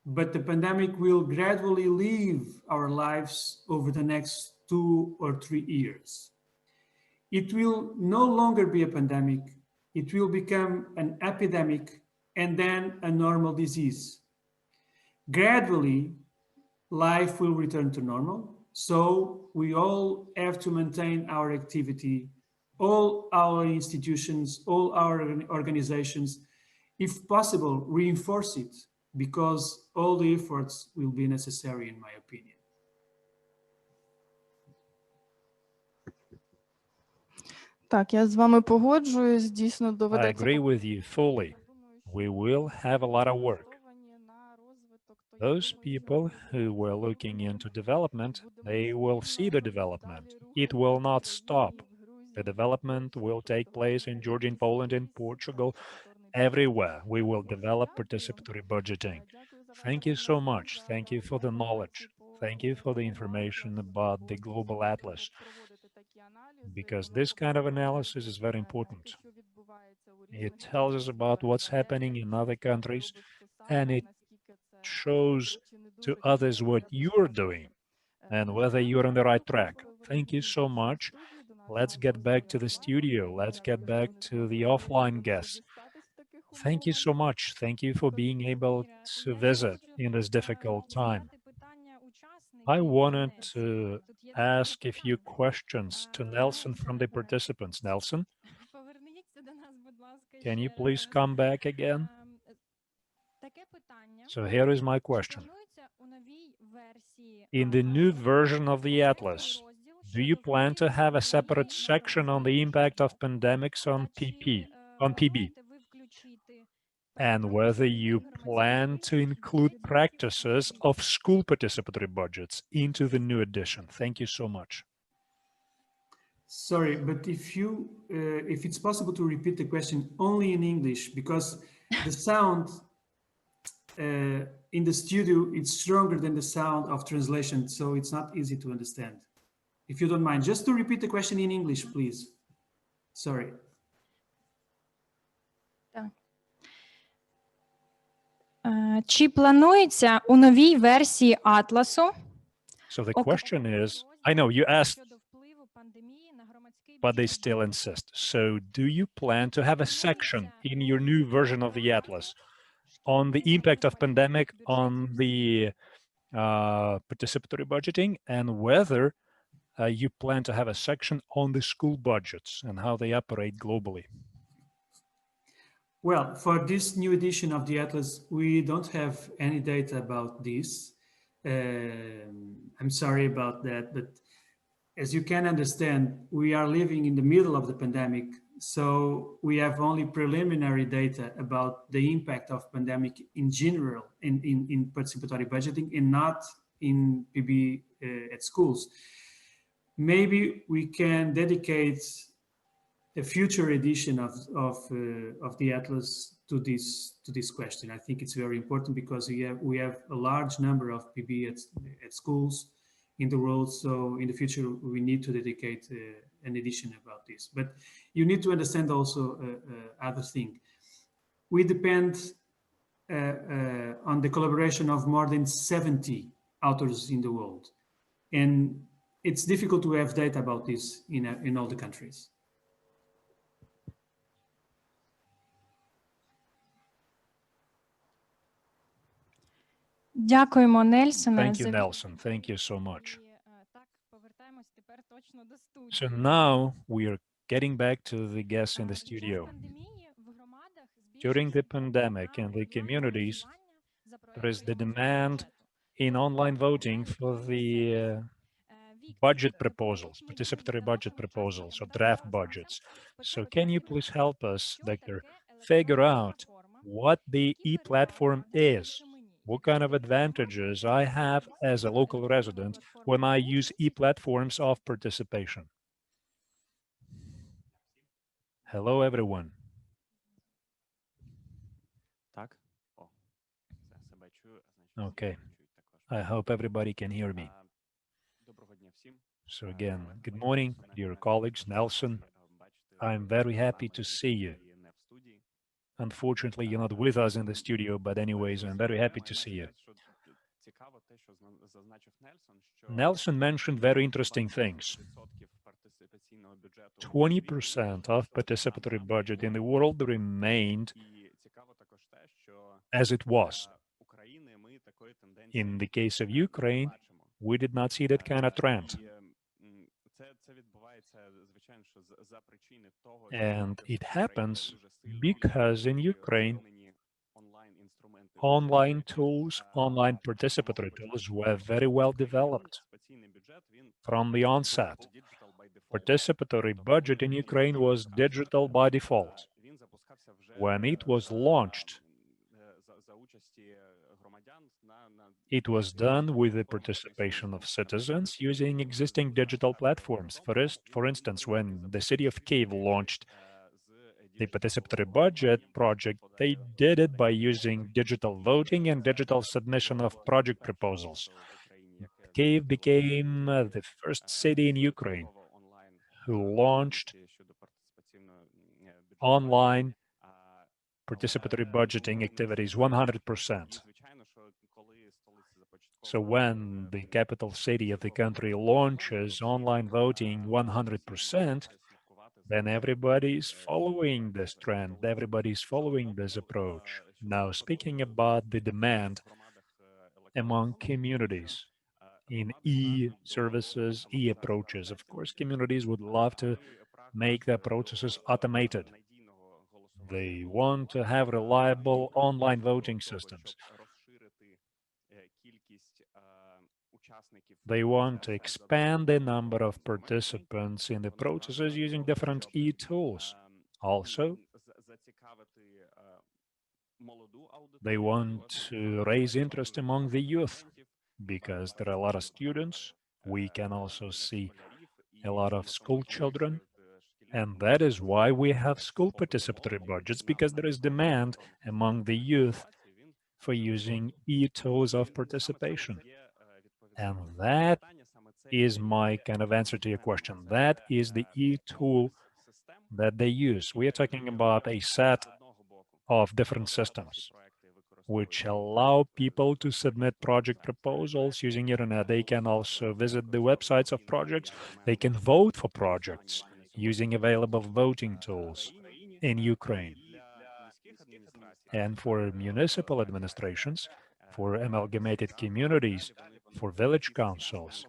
but the pandemic will gradually leave our lives over the next 2 or 3 years. It will no longer be a pandemic, it will become an epidemic and then a normal disease. Gradually, life will return to normal, so we all have to maintain our activity, all our institutions, all our organizations, if possible, reinforce it, because all the efforts will be necessary, in my opinion. Так, я з вами погоджуюсь, дійсно доведеться. I agree with you fully. We will have a lot of work. Those people who were looking into development, they will see the development. It will not stop. The development will take place in Georgia, in Poland, in Portugal, Everywhere we will develop participatory budgeting. Thank you so much. Thank you for the knowledge. Thank you for the information about the global atlas, because this kind of analysis is very important. It tells us about what's happening in other countries, and it shows to others what you're doing and whether you're on the right track. Thank you so much. Let's get back to the studio. Let's get back to the offline guests. Thank you so much. Thank you for being able to visit in this difficult time. I wanted to ask a few questions to Nelson from the participants. Nelson, can you please come back again? So here is my question. In the new version of the Atlas, do you plan to have a separate section on the impact of pandemics on PB? And whether you plan to include practices of school participatory budgets into the new edition? Thank you so much. Sorry, but if it's possible to repeat the question only in English, because the sound in the studio, it's stronger than the sound of translation, so it's not easy to understand. If you don't mind, just to repeat the question in English, please. Sorry. Чи планується у новій версії атласу? So the question is, I know you asked, but they still insist. So do you plan to have a section in your new version of the Atlas on the impact of pandemic on the participatory budgeting, and whether you plan to have a section on the school budgets and how they operate globally? Well, for this new edition of the Atlas, we don't have any data about this. I'm sorry about that, but as you can understand, we are living in the middle of the pandemic, so we have only preliminary data about the impact of pandemic in general in participatory budgeting and not in PB at schools. Maybe we can dedicate a future edition of the Atlas to this question. I think it's very important because we have a large number of PB at schools in the world. So in the future, we need to dedicate an edition about this. But you need to understand also other thing. We depend on the collaboration of more than 70 authors in the world. And it's difficult to have data about this in all the countries. Дякуємо, Нельсоне. Thank you, Nelson. Thank you so much. So now we are getting back to the guests in the studio. During the pandemic in the communities, there is the demand in online voting for the budget proposals, participatory budget proposals or draft budgets. So can you please help us, Victor, figure out what the e-platform is? What kind of advantages I have as a local resident when I use e-platforms of participation? Hello, everyone. Okay, I hope everybody can hear me. So again, good morning, dear colleagues. Nelson, I'm very happy to see you. Unfortunately, you're not with us in the studio, but anyways, I'm very happy to see you. Nelson mentioned very interesting things. 20% of participatory budget in the world remained as it was. In the case of Ukraine, we did not see that kind of trend. And it happens because in Ukraine, online tools, online participatory tools were very well developed from the onset. Participatory budget in Ukraine was digital by default. When it was launched, it was done with the participation of citizens using existing digital platforms. For instance, when the city of Kyiv launched the Participatory Budget project, they did it by using digital voting and digital submission of project proposals. Kyiv became the first city in Ukraine who launched online participatory budgeting activities 100%. So when the capital city of the country launches online voting 100%, then everybody's following this trend, everybody's following this approach. Now, speaking about the demand among communities in e-services, e-approaches, of course, communities would love to make their processes automated. They want to have reliable online voting systems. They want to expand the number of participants in the processes using different e-tools. Also, they want to raise interest among the youth because there are a lot of students. We can also see a lot of school children. And that is why we have school participatory budgets, because there is demand among the youth for using e-tools of participation. And that is my kind of answer to your question. That is the e-tool that they use. We are talking about a set of different systems which allow people to submit project proposals using internet. They can also visit the websites of projects. They can vote for projects using available voting tools in Ukraine. And for municipal administrations, for amalgamated communities, for village councils,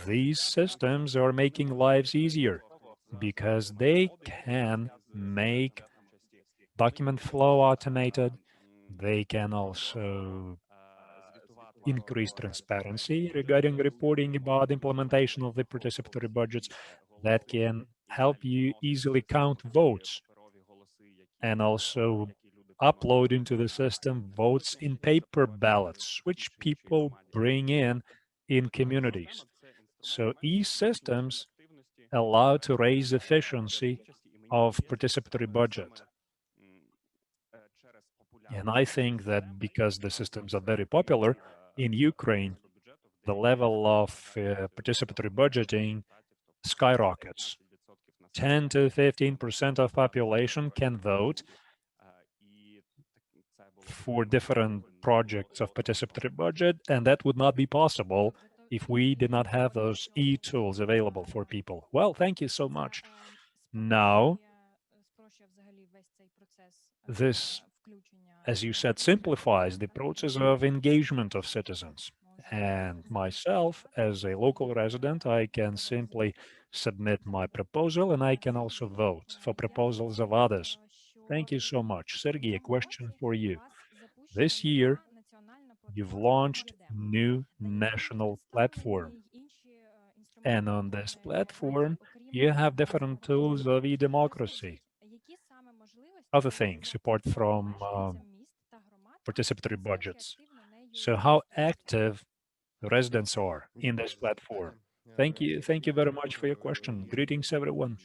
these systems are making lives easier because they can make document flow automated. They can also increase transparency regarding reporting about implementation of the participatory budgets. That can help you easily count votes and also upload into the system votes in paper ballots, which people bring in communities. So e-systems allow to raise efficiency of participatory budget. And I think that because the systems are very popular in Ukraine, the level of participatory budgeting skyrockets. 10 to 15% of population can vote for different projects of participatory budget, and that would not be possible if we did not have those e-tools available for people. Well, thank you so much. Now, this, as you said, simplifies the process of engagement of citizens. And myself, as a local resident, I can simply submit my proposal and I can also vote for proposals of others. Thank you so much. Sergey, a question for you. This year, you've launched new national platform. And on this platform, you have different tools of e-democracy. Other things apart from participatory budgets. So how active the residents are in this platform? Thank you very much for your question. Greetings, everyone.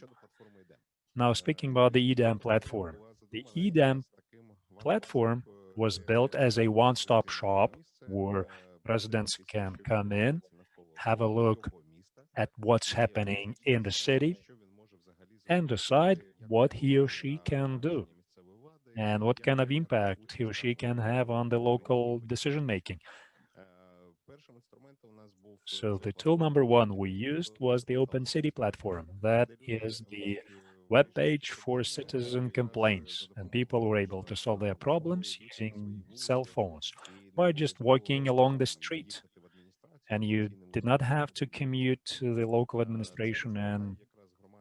Now, speaking about the EDAM platform. The EDAM platform was built as a one-stop shop where residents can come in, have a look at what's happening in the city, and decide what he or she can do and what kind of impact he or she can have on the local decision-making. So the tool number one we used was the Open City platform. That is the web page for citizen complaints, and people were able to solve their problems using cell phones by just walking along the street. And you did not have to commute to the local administration and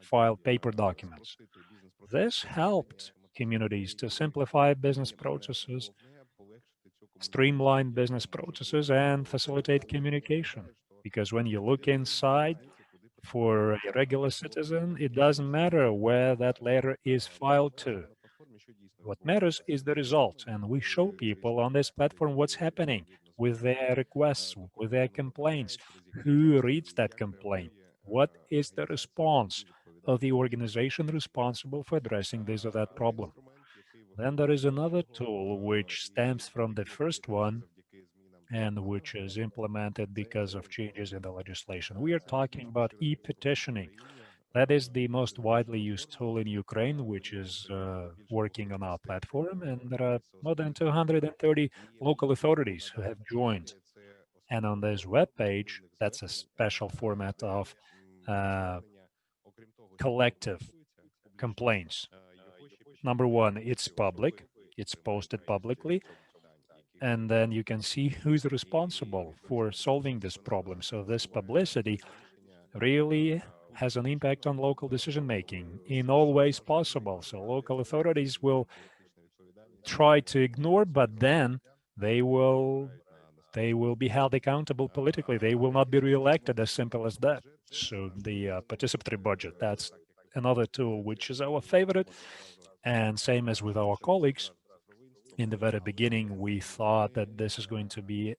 file paper documents. This helped communities to simplify business processes, streamline business processes, and facilitate communication. Because when you look inside, for a regular citizen, it doesn't matter where that letter is filed to. What matters is the result, and we show people on this platform what's happening with their requests, with their complaints, who reads that complaint, what is the response, of the organization responsible for addressing this or that problem. Then there is another tool which stems from the first one and which is implemented because of changes in the legislation. We are talking about e-petitioning. That is the most widely used tool in Ukraine, which is working on our platform, and there are more than 230 local authorities who have joined. And on this web page, that's a special format of collective complaints. Number one, it's public, it's posted publicly, and then you can see who's responsible for solving this problem. So this publicity really has an impact on local decision making in all ways possible. So local authorities will try to ignore, but then they will be held accountable politically. They will not be re-elected, as simple as that. So the participatory budget, that's another tool which is our favorite. And same as with our colleagues, in the very beginning, we thought that this is going to be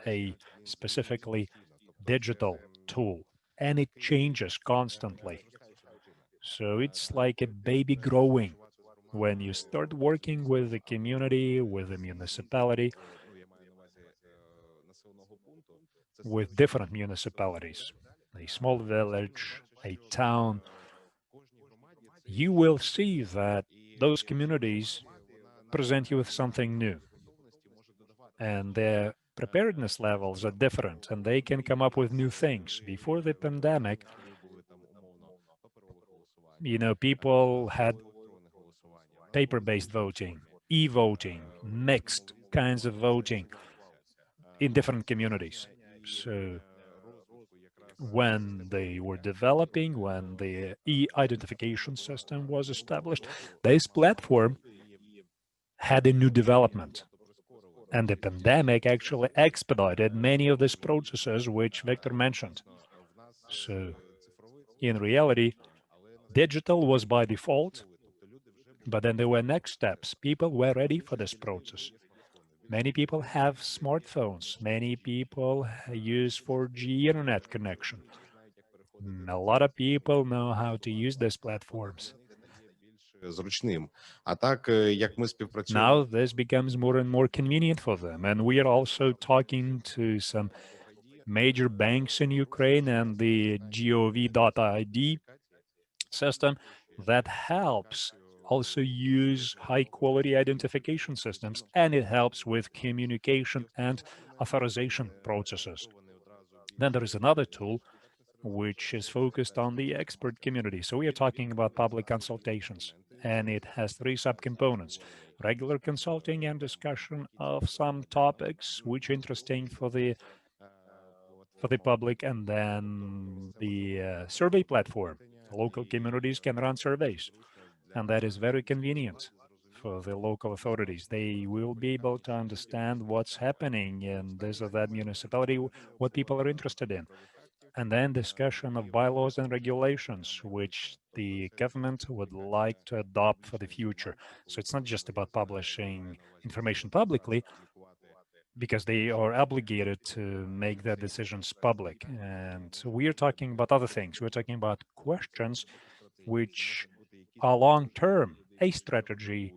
a specifically digital tool, and it changes constantly. So it's like a baby growing. When you start working with the community, with the municipality, with different municipalities, a small village, a town, you will see that those communities present you with something new. And their preparedness levels are different, and they can come up with new things. Before the pandemic, people had paper-based voting, e-voting, mixed kinds of voting in different communities. So when they were developing, when the e-identification system was established, this platform had a new development. And the pandemic actually expedited many of these processes which Victor mentioned. So in reality, digital was by default, but then there were next steps. People were ready for this process. Many people have smartphones. Many people use 4G internet connection. A lot of people know how to use these platforms. Now this becomes more and more convenient for them. And we are also talking to some major banks in Ukraine and the gov.id system that helps also use high-quality identification systems, and it helps with communication and authorization processes. Then there is another tool which is focused on the expert community. So we are talking about public consultations, and it has three subcomponents: regular consulting and discussion of some topics which are interesting for the public, and then the survey platform. Local communities can run surveys, and that is very convenient for the local authorities. They will be able to understand what's happening in this or that municipality, what people are interested in. And then discussion of bylaws and regulations, which the government would like to adopt for the future. So it's not just about publishing information publicly, because they are obligated to make their decisions public. And we are talking about other things. We're talking about questions which are long-term, a strategy,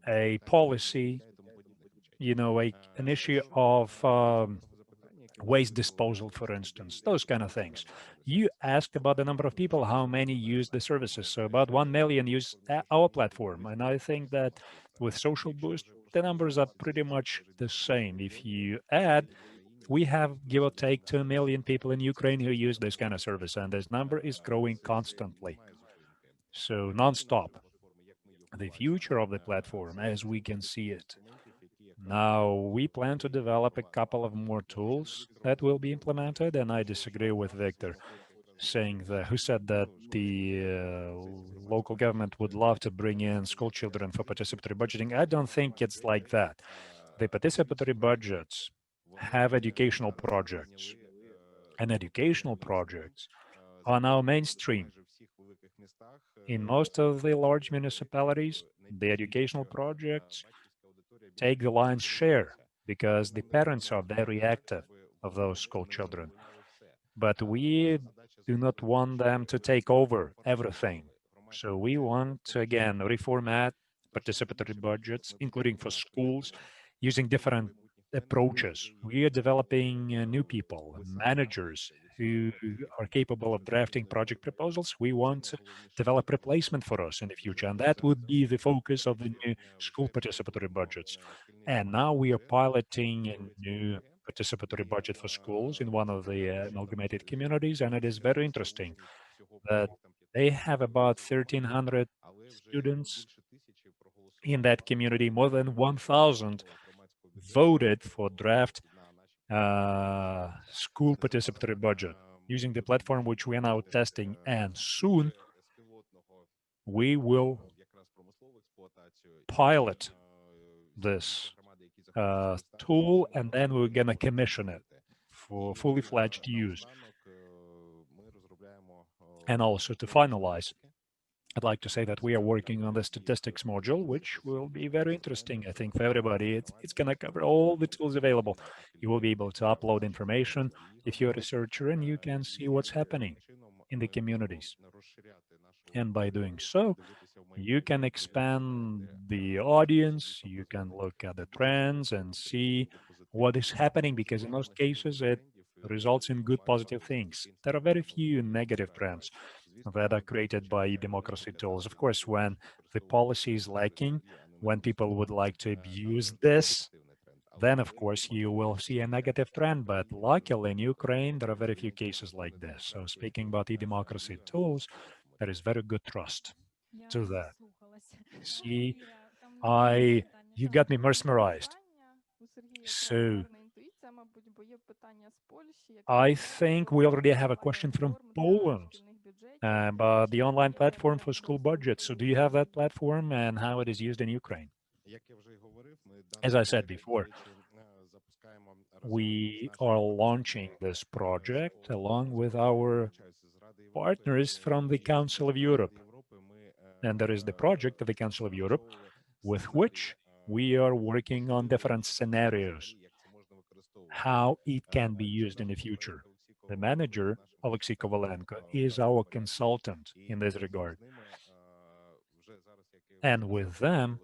a policy, an issue of waste disposal, for instance, those kind of things. You asked about the number of people, how many use the services. So about 1 million use our platform. And I think that with Social Boost, the numbers are pretty much the same. If you add, we have, give or take, 2 million people in Ukraine who use this kind of service, and this number is growing constantly. So non-stop. The future of the platform, as we can see it. Now, we plan to develop a couple of more tools that will be implemented, and I disagree with Victor, who said that the local government would love to bring in school children for participatory budgeting. I don't think it's like that. The participatory budgets have educational projects, and educational projects are now mainstream. In most of the large municipalities, the educational projects take the lion's share because the parents are very active of those school children. But we do not want them to take over everything. So we want to, again, reformat participatory budgets, including for schools, using different approaches. We are developing new people, managers who are capable of drafting project proposals. We want to develop replacement for us in the future, and that would be the focus of the new school participatory budgets. And now we are piloting a new participatory budget for schools in one of the amalgamated communities, and it is very interesting that they have about 1,300 students in that community. More than 1,000 voted for draft school participatory budget using the platform which we are now testing, and soon we will pilot this tool, and then we're going to commission it for fully fledged use. And also to finalize, I'd like to say that we are working on the statistics module, which will be very interesting, I think, for everybody. It's going to cover all the tools available. You will be able to upload information if you're a researcher, and you can see what's happening in the communities. And by doing so, you can expand the audience, you can look at the trends and see what is happening, because in most cases it results in good positive things. There are very few negative trends that are created by democracy tools. Of course, when the policy is lacking, when people would like to abuse this, then of course you will see a negative trend. But luckily in Ukraine, there are very few cases like this. So speaking about e-democracy tools, there is very good trust to that. See, you got me mesmerized. So I think we already have a question from Poland about the online platform for school budgets. So do you have that platform and how it is used in Ukraine? As I said before, we are launching this project along with our partners from the Council of Europe. And there is the project of the Council of Europe with which we are working on different scenarios, how it can be used in the future. The manager, Alexei Kovalenko, is our consultant in this regard. And with them,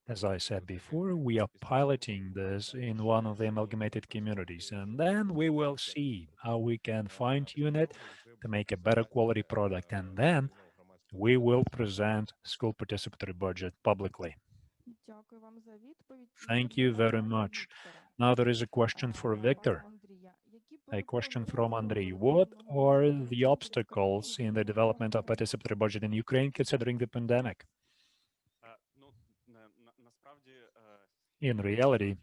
as I said before, we are piloting this in one of the amalgamated communities, and then we will see how we can fine-tune it to make a better quality product, and then we will present school participatory budget publicly. Thank you very much. Now there is a question for Victor. A question from Andrei. What are the obstacles in the development of participatory budget in Ukraine considering the pandemic? In reality,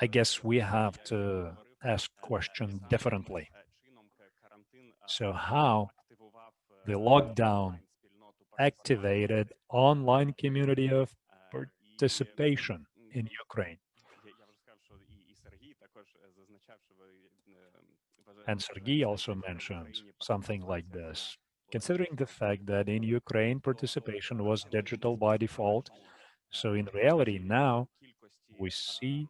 I guess we have to ask question differently. So how the lockdown activated online community of participation in Ukraine? And Sergei also mentioned something like this. Considering the fact that in Ukraine participation was digital by default, so in reality now we see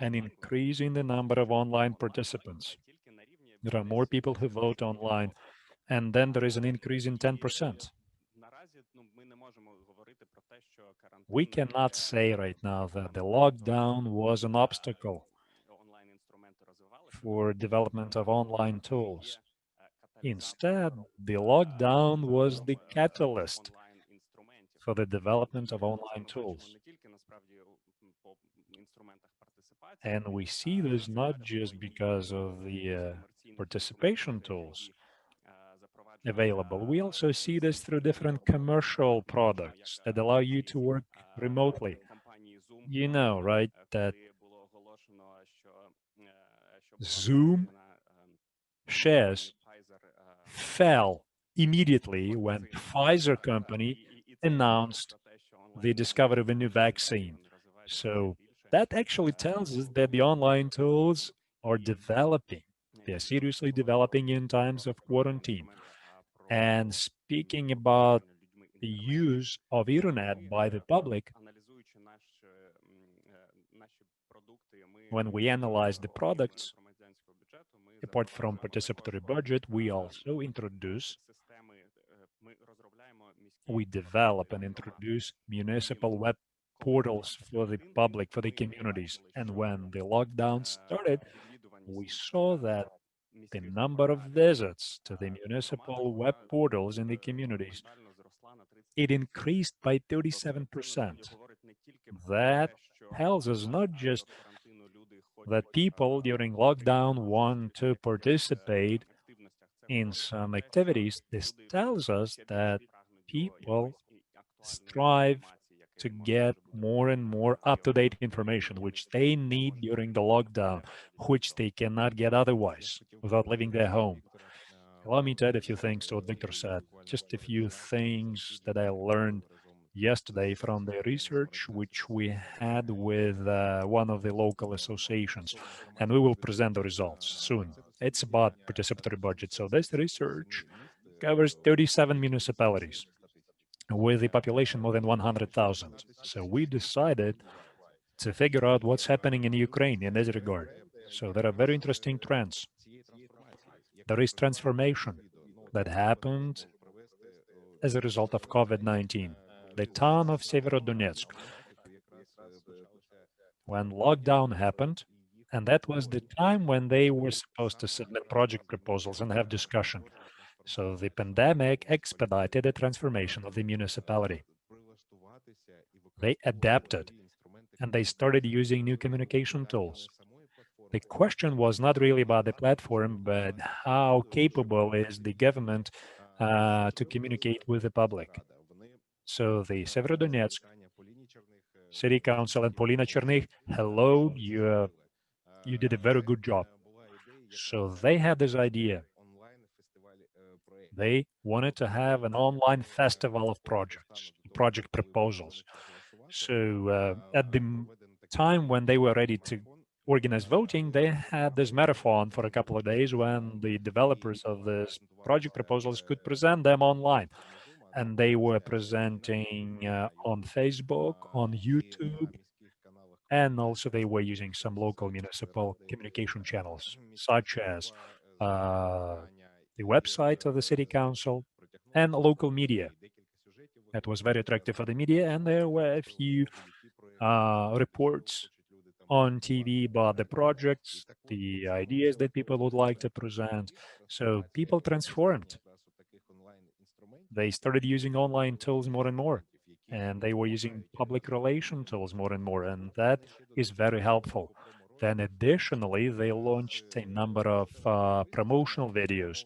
an increase in the number of online participants. There are more people who vote online, and then there is an increase in 10%. We cannot say right now that the lockdown was an obstacle for development of online tools. Instead, the lockdown was the catalyst for the development of online tools. And we see this not just because of the participation tools available. We also see this through different commercial products that allow you to work remotely. You know, right, that Zoom shares fell immediately when Pfizer company announced the discovery of a new vaccine. So that actually tells us that the online tools are developing. They are seriously developing in times of quarantine. And speaking about the use of internet by the public, When we analyze the products, apart from participatory budget, we also develop and introduce municipal web portals for the public, for the communities. And when the lockdown started, we saw that the number of visits to the municipal web portals in the communities, it increased by 37%. That tells us not just that people during lockdown want to participate in some activities. This tells us that people strive to get more and more up-to-date information, which they need during the lockdown, which they cannot get otherwise without leaving their home. Allow me to add a few things to what Victor said. Just a few things that I learned yesterday from the research which we had with one of the local associations, and we will present the results soon. It's about participatory budget. So this research covers 37 municipalities with a population more than 100,000. So we decided to figure out what's happening in Ukraine in this regard. So there are very interesting trends. There is transformation that happened as a result of COVID-19. The town of Severodonetsk, when lockdown happened, and that was the time when they were supposed to submit project proposals and have discussion. So the pandemic expedited the transformation of the municipality. They adapted and they started using new communication tools. The question was not really about the platform, but how capable is the government to communicate with the public. So the Severodonetsk City Council and Polina Chernych, hello, you did a very good job. So they had this idea. They wanted to have an online festival of projects, project proposals. So at the time when they were ready to organize voting, they had this marathon for a couple of days when the developers of these project proposals could present them online. And they were presenting on Facebook, on YouTube, and also they were using some local municipal communication channels, such as the website of the city council and local media. That was very attractive for the media, and there were a few reports on TV about the projects, the ideas that people would like to present. So people transformed. They started using online tools more and more, and they were using public relation tools more and more, and that is very helpful. Then additionally, they launched a number of promotional videos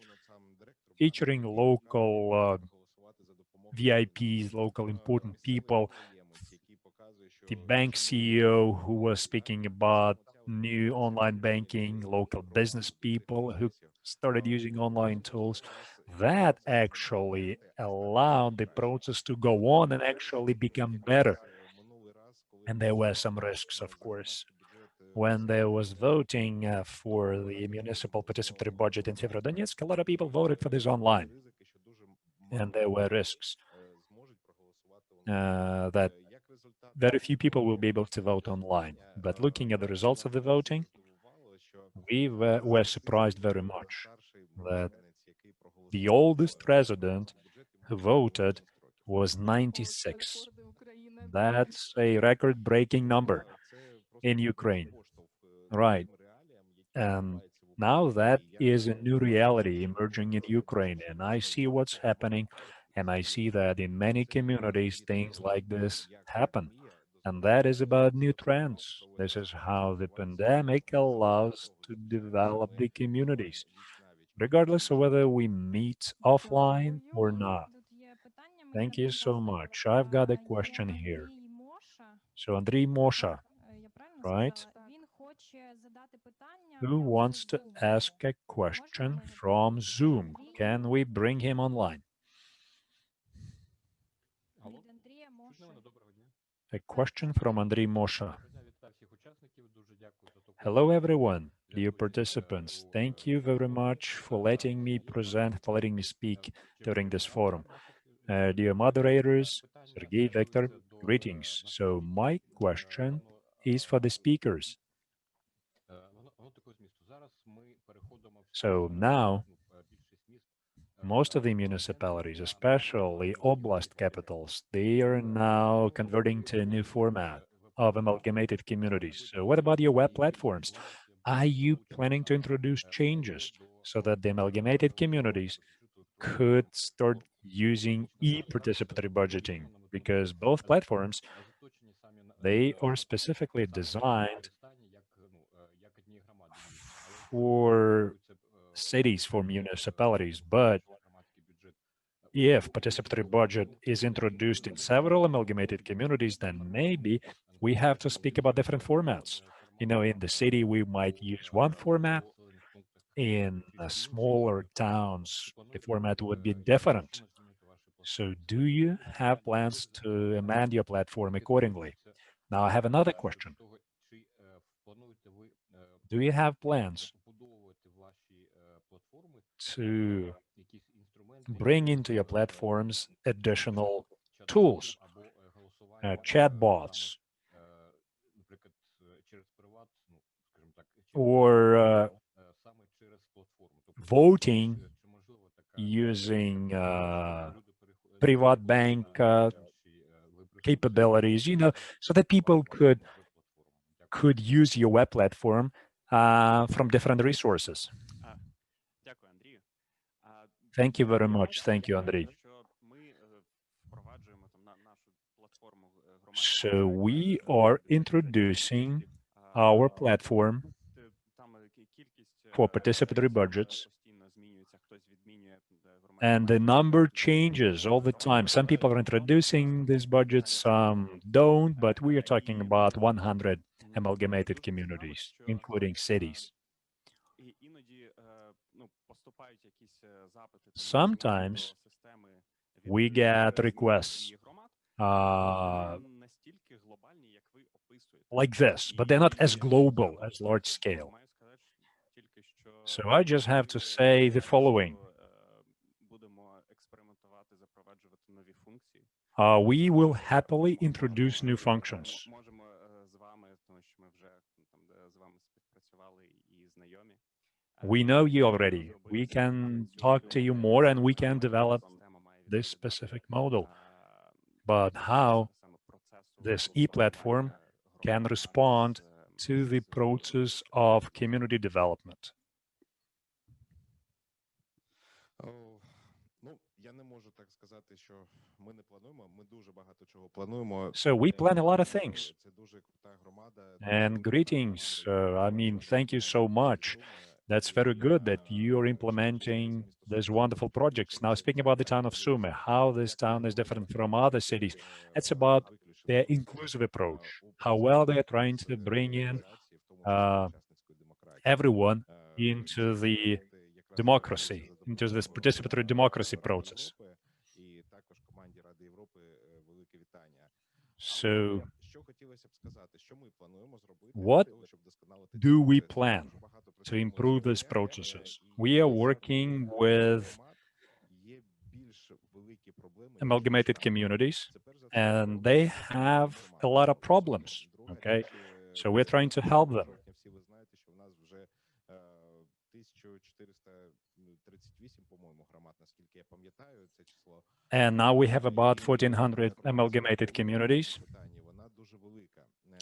featuring local VIPs, local important people, the bank CEO who was speaking about new online banking, local business people who started using online tools. That actually allowed the process to go on and actually become better. And there were some risks, of course. When there was voting for the municipal participatory budget in Severodonetsk, a lot of people voted for this online. And there were risks that very few people will be able to vote online. But looking at the results of the voting, we were surprised very much that the oldest resident who voted was 96. That's a record-breaking number in Ukraine. Right. And now that is a new reality emerging in Ukraine, and I see what's happening, and I see that in many communities things like this happen. And that is about new trends. This is how the pandemic allows to develop the communities, regardless of whether we meet offline or not. Thank you so much. I've got a question here. So Andrei Mosha, right? Who wants to ask a question from Zoom? Can we bring him online? A question from Andrei Mosha. Hello, everyone, dear participants. Thank you very much for letting me speak during this forum. Dear moderators, Sergey, Victor, greetings. So my question is for the speakers. So now, most of the municipalities, especially oblast capitals, they are now converting to a new format of amalgamated communities. So what about your web platforms? Are you planning to introduce changes so that the amalgamated communities could start using e-participatory budgeting? Because both platforms, they are specifically designed for cities, for municipalities, but if participatory budget is introduced in several amalgamated communities, then maybe we have to speak about different formats. You know, in the city, we might use one format. In smaller towns, the format would be different. So do you have plans to amend your platform accordingly? Now, I have another question. Do you have plans to bring into your platforms additional tools, chatbots, or voting using private bank capabilities, you know, so that people could use your web platform from different resources? Thank you very much. Thank you, Andrei. So we are introducing our platform for participatory budgets, and the number changes all the time. Some people are introducing these budgets, some don't, but we are talking about 100 amalgamated communities, including cities. Sometimes we get requests like this, but they're not as global as large scale. So I just have to say the following. We will happily introduce new functions. We know you already. We can talk to you more and we can develop this specific model. But how this e-platform can respond to the process of community development? So we plan a lot of things. And greetings. I mean, thank you so much. That's very good that you're implementing these wonderful projects. Now, speaking about the town of Sumy, how this town is different from other cities, it's about their inclusive approach, how well they're trying to bring in everyone into the democracy, into this participatory democracy process. So, what do we plan to improve these processes? We are working with amalgamated communities, and they have a lot of problems, okay? So we're trying to help them. And now we have about 1,400 amalgamated communities.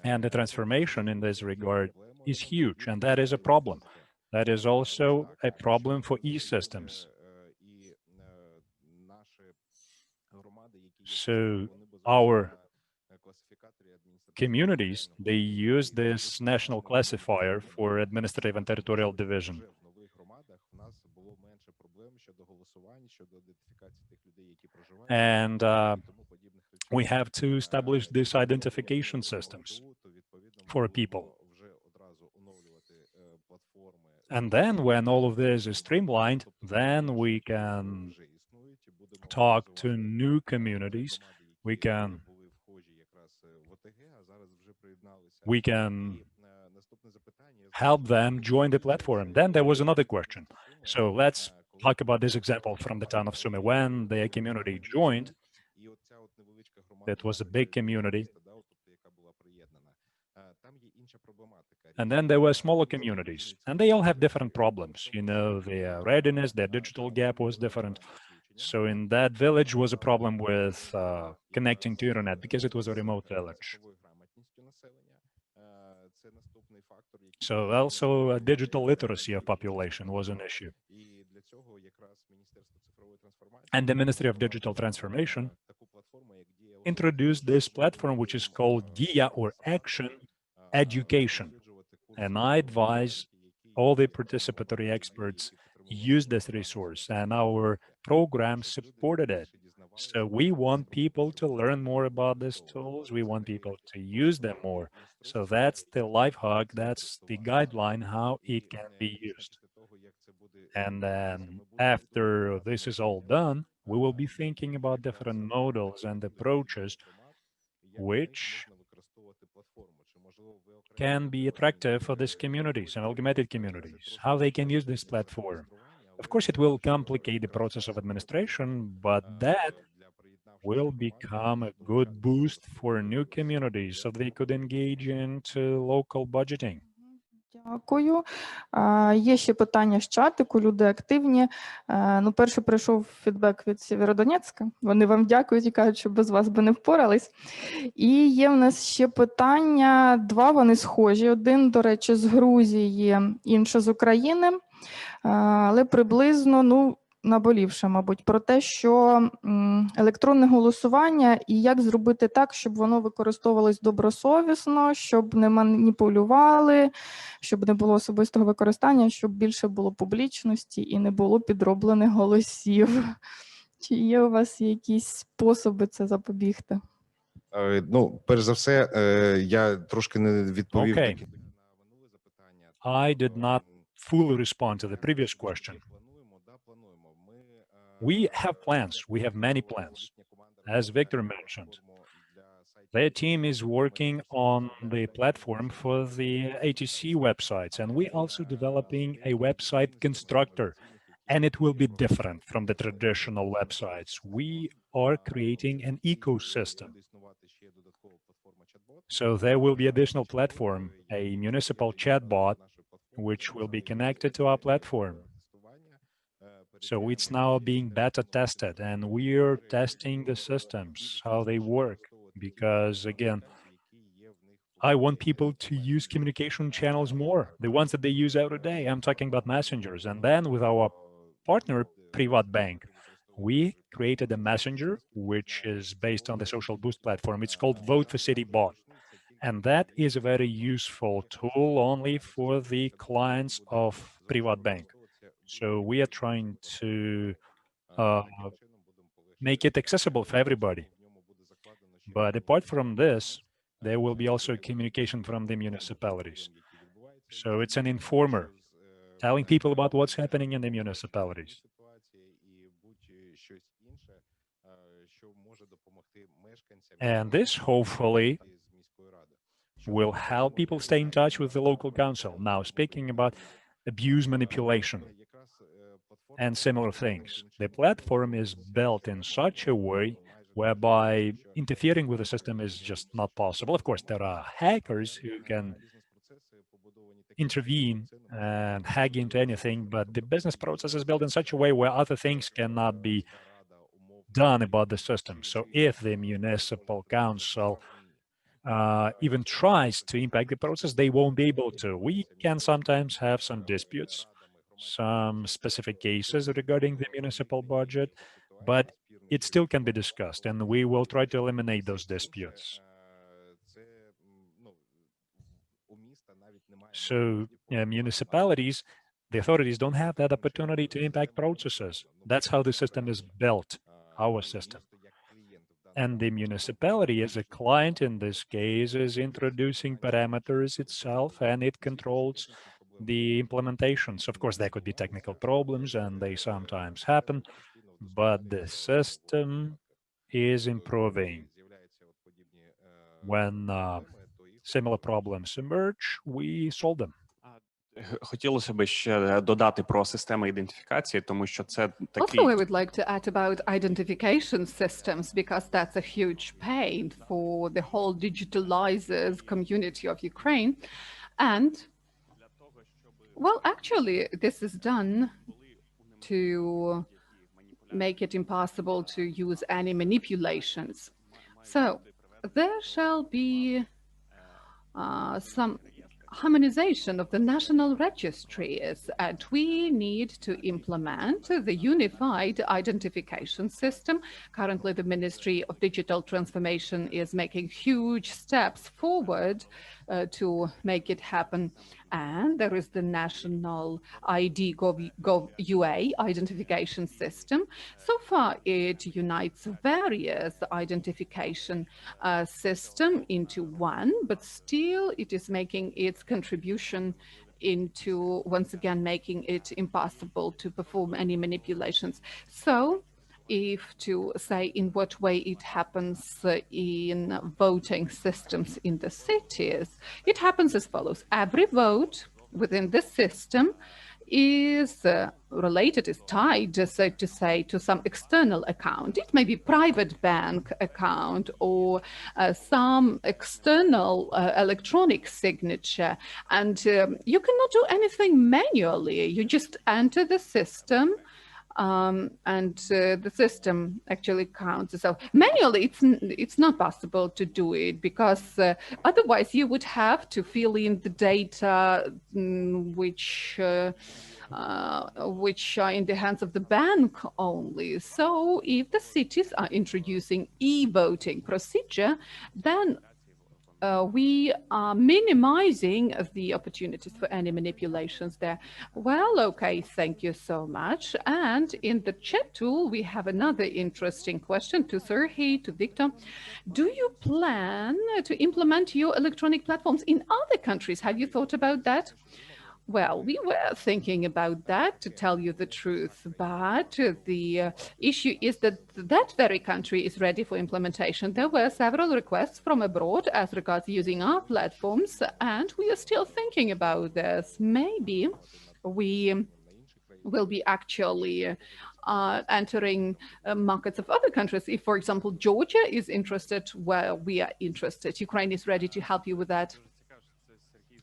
And the transformation in this regard is huge, and that is a problem. That is also a problem for e-systems. So our communities, they use this national classifier for administrative and territorial division. And we have to establish these identification systems for people. And then when all of this is streamlined, then we can talk to new communities. We can help them join the platform. Then there was another question. So let's talk about this example from the town of Sumy. When the community joined, that was a big community. And then there were smaller communities, and they all have different problems. You know, their readiness, their digital gap was different. So in that village was a problem with connecting to internet because it was a remote village. So also digital literacy of population was an issue. And the Ministry of Digital Transformation introduced this platform, which is called GIA, or Action Education. And I advise all the participatory experts use this resource, and our program supported it. So we want people to learn more about these tools. We want people to use them more. So that's the life hack, that's the guideline how it can be used. And then after this is all done, we will be thinking about different models and approaches which can be attractive for these communities and augmented communities, how they can use this platform. Of course, it will complicate the process of administration, but that will become a good boost for new communities so they could engage into local budgeting. Дякую. Є ще питання з чатику, люди активні. Ну, перше прийшов фідбек від Сєвєродонецька. Вони вам дякують і кажуть, що без вас би не впорались. І є в нас ще питання, два вони схожі. Один, до речі, з Грузії, інше з України. Але приблизно, ну, наболівше, мабуть, про те, що електронне голосування і як зробити так, щоб воно використовувалось добросовісно, щоб не маніпулювали, щоб не було особистого використання, щоб більше було публічності і не було підроблених голосів. Чи є у вас якісь способи це запобігти? Ну, перш за все, я трошки не відповів. Okay. I did not fully respond to the previous question. We have plans. We have many plans. As Victor mentioned, their team is working on the platform for the ATC websites, and we're also developing a website constructor, and it will be different from the traditional websites. We are creating an ecosystem. So there will be additional platform, a municipal chatbot, which will be connected to our platform. So it's now being beta tested, and we're testing the systems, how they work, because again, I want people to use communication channels more, the ones that they use every day. I'm talking about messengers. And then with our partner, Privat Bank, we created a messenger, which is based on the Social Boost platform. It's called Vote for City Bot. And that is a very useful tool only for the clients of Privat Bank. So we are trying to make it accessible for everybody. But apart from this, there will be also communication from the municipalities. So it's an informer, telling people about what's happening in the municipalities. And this hopefully will help people stay in touch with the local council. Now, speaking about abuse manipulation and similar things, the platform is built in such a way whereby interfering with the system is just not possible. Of course, there are hackers who can intervene and hack into anything, but the business process is built in such a way where other things cannot be done about the system. So if the municipal council even tries to impact the process, they won't be able to. We can sometimes have some disputes, some specific cases regarding the municipal budget, but it still can be discussed, and we will try to eliminate those disputes. So municipalities, the authorities don't have that opportunity to impact processes. That's how the system is built, our system. And the municipality as a client in this case is introducing parameters itself, and it controls the implementations. Of course, there could be technical problems, and they sometimes happen, but the system is improving. When similar problems emerge, we solve them. Хотілося б ще додати про системи ідентифікації, тому що це такий... Also, I would like to add about identification systems, because that's a huge pain for the whole digitalizers community of Ukraine. And, well, actually, this is done to make it impossible to use any manipulations. So there shall be some harmonization of the national registries, and we need to implement the unified identification system. Currently, the Ministry of Digital Transformation is making huge steps forward to make it happen. And there is the national ID Gov.ua identification system. So far, it unites various identification system into one, but still it is making its contribution into, once again, making it impossible to perform any manipulations. So, if to say in what way it happens in voting systems in the cities, it happens as follows. Every vote within the system is related, is tied, so to say, to some external account. It may be private bank account or some external electronic signature. And you cannot do anything manually. You just enter the system, and the system actually counts. So manually, it's not possible to do it, because otherwise you would have to fill in the data which are in the hands of the bank only. So if the cities are introducing e-voting procedure, then we are minimizing the opportunities for any manipulations there. Well, okay, thank you so much. And in the chat tool, we have another interesting question to Sergey, to Victor. Do you plan to implement your electronic platforms in other countries? Have you thought about that? Well, we were thinking about that, to tell you the truth, but the issue is that that very country is ready for implementation. There were several requests from abroad as regards using our platforms, and we are still thinking about this. Maybe we will be actually entering markets of other countries. If, for example, Georgia is interested, well, we are interested. Ukraine is ready to help you with that.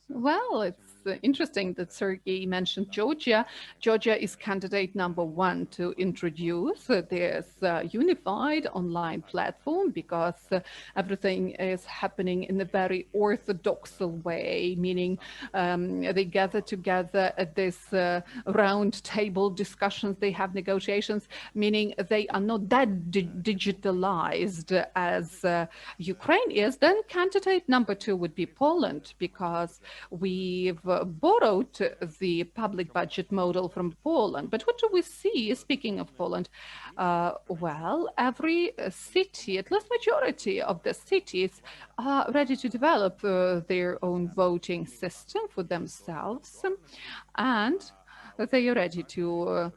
Well, it's interesting that Sergey mentioned Georgia. Georgia is candidate number 1 to introduce this unified online platform, because everything is happening in a very orthodox way, meaning they gather together at this round table discussions, they have negotiations, meaning they are not that digitalized as Ukraine is. Then candidate number 2 would be Poland, because we've borrowed the public budget model from Poland. But what do we see, speaking of Poland? Well, every city, at least majority of the cities, are ready to develop their own voting system for themselves. And they are ready to,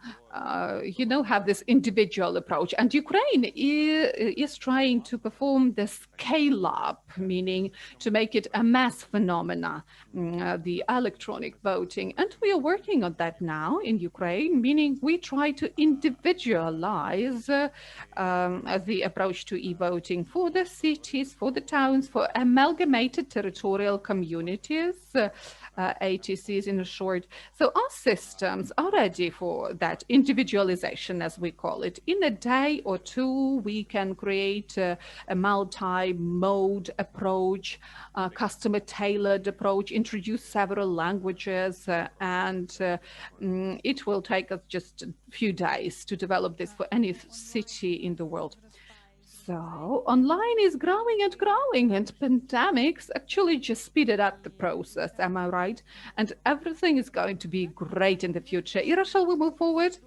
have this individual approach. And Ukraine is trying to perform the scale up, meaning to make it a mass phenomena, the electronic voting. And we are working on that now in Ukraine, meaning we try to individualize the approach to e-voting for the cities, for the towns, for amalgamated territorial communities, ATCs in short. So our systems are ready for that individualization, as we call it. In a day or two, we can create a multi-mode approach, customer-tailored approach, introduce several languages, and it will take us just a few days to develop this for any city in the world. So online is growing and growing, and pandemics actually just speeded up the process, am I right? And everything is going to be great in the future. Ira, shall we move forward?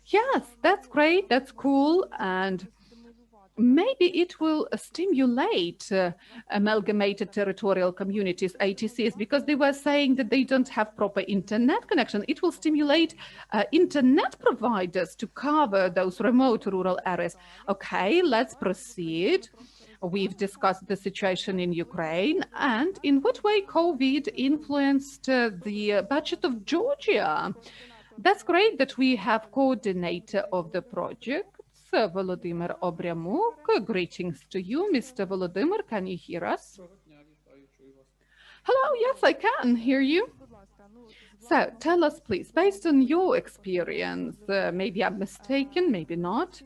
Yes, that's great, that's cool, and maybe it will stimulate amalgamated territorial communities, ATCs, because they were saying that they don't have proper internet connection. It will stimulate internet providers to cover those remote rural areas. Okay, let's proceed. We've discussed the situation in Ukraine and in what way COVID influenced the budget of Georgia. That's great that we have coordinator of the project, Volodymyr Obrямuk. Greetings to you, Mr. Volodymyr. Can you hear us? Hello, yes, I can hear you. So tell us, please, based on your experience, maybe I'm mistaken, maybe not.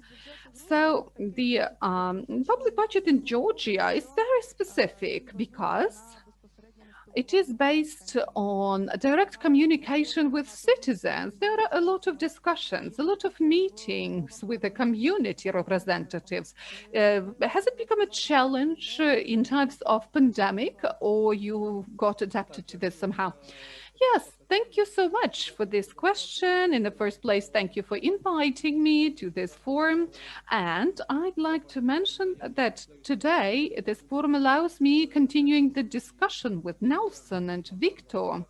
So the public budget in Georgia is very specific because it is based on direct communication with citizens. There are a lot of discussions, a lot of meetings with the community representatives. Has it become a challenge in times of pandemic, or you got adapted to this somehow? Yes, thank you so much for this question. In the first place, thank you for inviting me to this forum. And I'd like to mention that today, this forum allows me continuing the discussion with Nelson and Victor,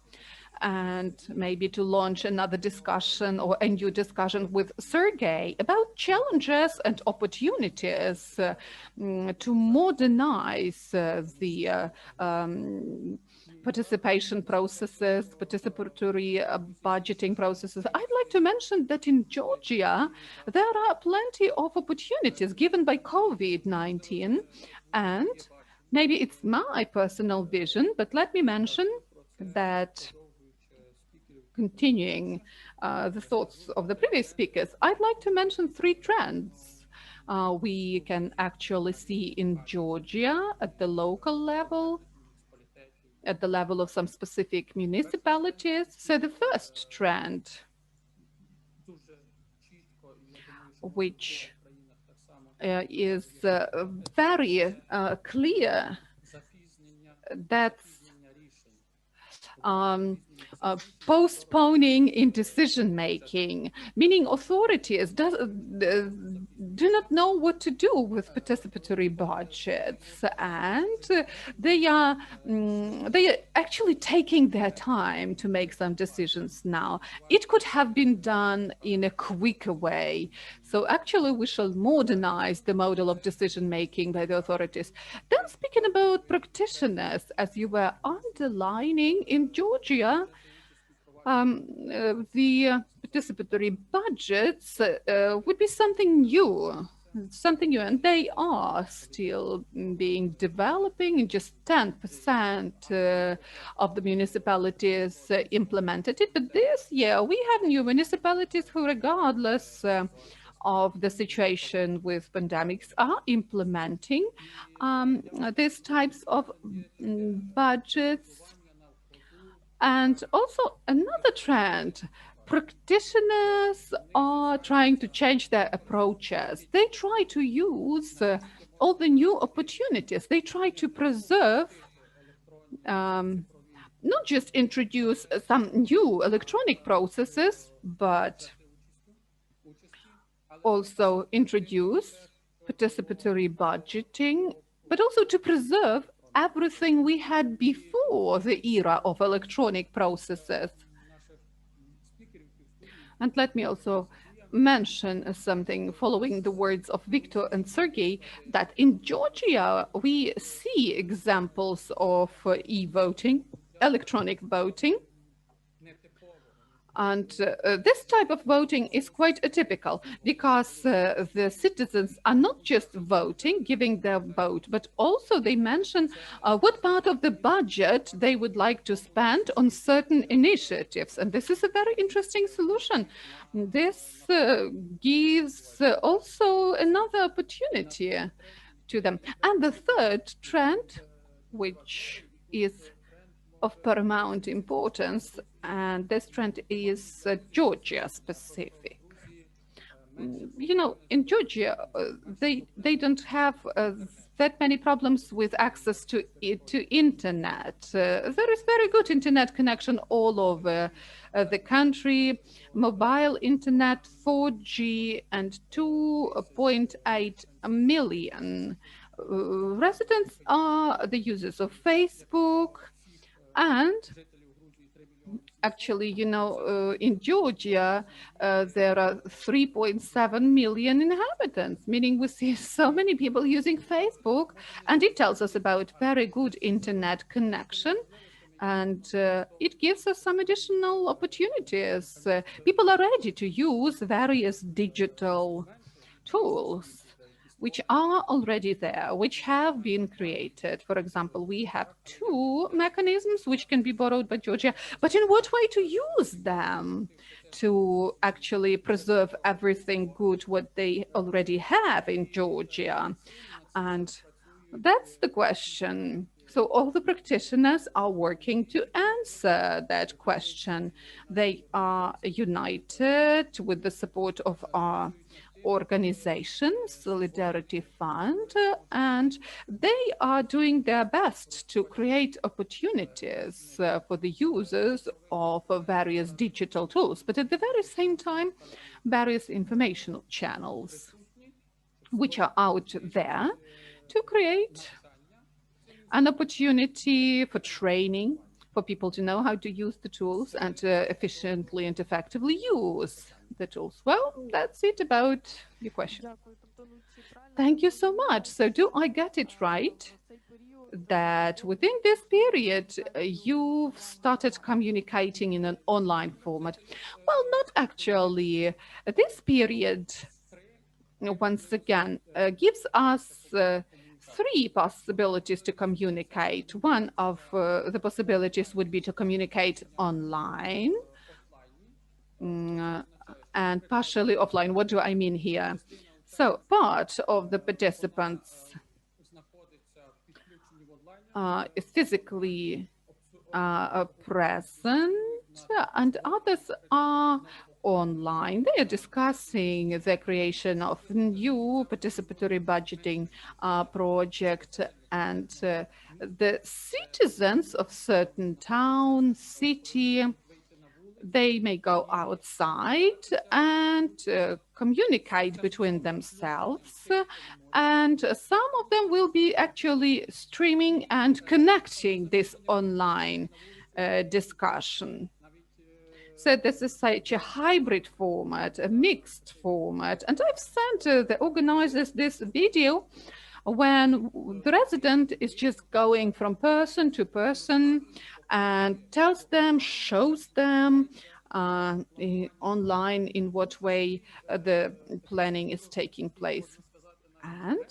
and maybe to launch another discussion or a new discussion with Sergey about challenges and opportunities to modernize the participation processes, participatory budgeting processes. I'd like to mention that in Georgia, there are plenty of opportunities given by COVID-19, and maybe it's my personal vision, but let me mention that, continuing the thoughts of the previous speakers, I'd like to mention three trends we can actually see in Georgia at the local level, at the level of some specific municipalities. So the first trend, which is very clear, that's postponing in decision-making, meaning authorities do not know what to do with participatory budgets, and they are actually taking their time to make some decisions now. It could have been done in a quicker way. So actually, we shall modernize the model of decision-making by the authorities. Then speaking about practitioners, as you were underlining, in Georgia, the participatory budgets would be something new, and they are still being developing, and just 10% of the municipalities implemented it. But this year, we have new municipalities who, regardless of the situation with pandemics, are implementing these types of budgets. And also another trend, practitioners are trying to change their approaches. They try to use all the new opportunities. They try to preserve, not just introduce some new electronic processes, but also introduce participatory budgeting, but also to preserve everything we had before the era of electronic processes. And let me also mention something following the words of Victor and Sergey, that in Georgia, we see examples of e-voting, electronic voting. And this type of voting is quite atypical because the citizens are not just voting, giving their vote, but also they mention what part of the budget they would like to spend on certain initiatives. And this is a very interesting solution. This gives also another opportunity to them. And the third trend, which is of paramount importance, and this trend is Georgia specific. You know, in Georgia, they don't have that many problems with access to internet. There is very good internet connection all over the country, mobile internet, 4G, and 2.8 million residents are the users of Facebook. And Actually, you know, in Georgia, there are 3.7 million inhabitants, meaning we see so many people using Facebook, and it tells us about very good internet connection. And it gives us some additional opportunities. People are ready to use various digital tools which are already there, which have been created. For example, we have 2 mechanisms which can be borrowed by Georgia, but in what way to use them to actually preserve everything good what they already have in Georgia? And that's the question. So all the practitioners are working to answer that question. They are united with the support of our organization, Solidarity Fund, and they are doing their best to create opportunities for the users of various digital tools, but at the very same time, various informational channels which are out there to create an opportunity for training, for people to know how to use the tools and to efficiently and effectively use the tools. Well, that's it about your question. Thank you so much. So do I get it right that within this period, you've started communicating in an online format? Well, not actually. This period, once again, gives us 3 possibilities to communicate. One of the possibilities would be to communicate online and partially offline. What do I mean here? So part of the participants is physically present, and others are online. They are discussing the creation of new participatory budgeting project, and the citizens of certain town, city, they may go outside and communicate between themselves, and some of them will be actually streaming and connecting this online discussion. So this is such a hybrid format, a mixed format. And I've sent the organizers this video when the resident is just going from person to person and tells them, shows them online in what way the planning is taking place. And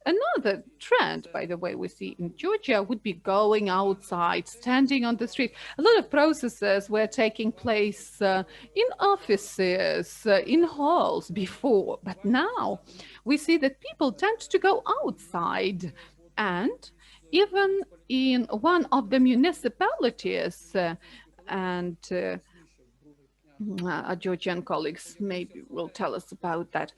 another trend, by the way, we see in Georgia would be going outside, standing on the street. A lot of processes were taking place in offices, in halls before, but now we see that people tend to go outside. And even in one of the municipalities, and our Georgian colleagues maybe will tell us about that,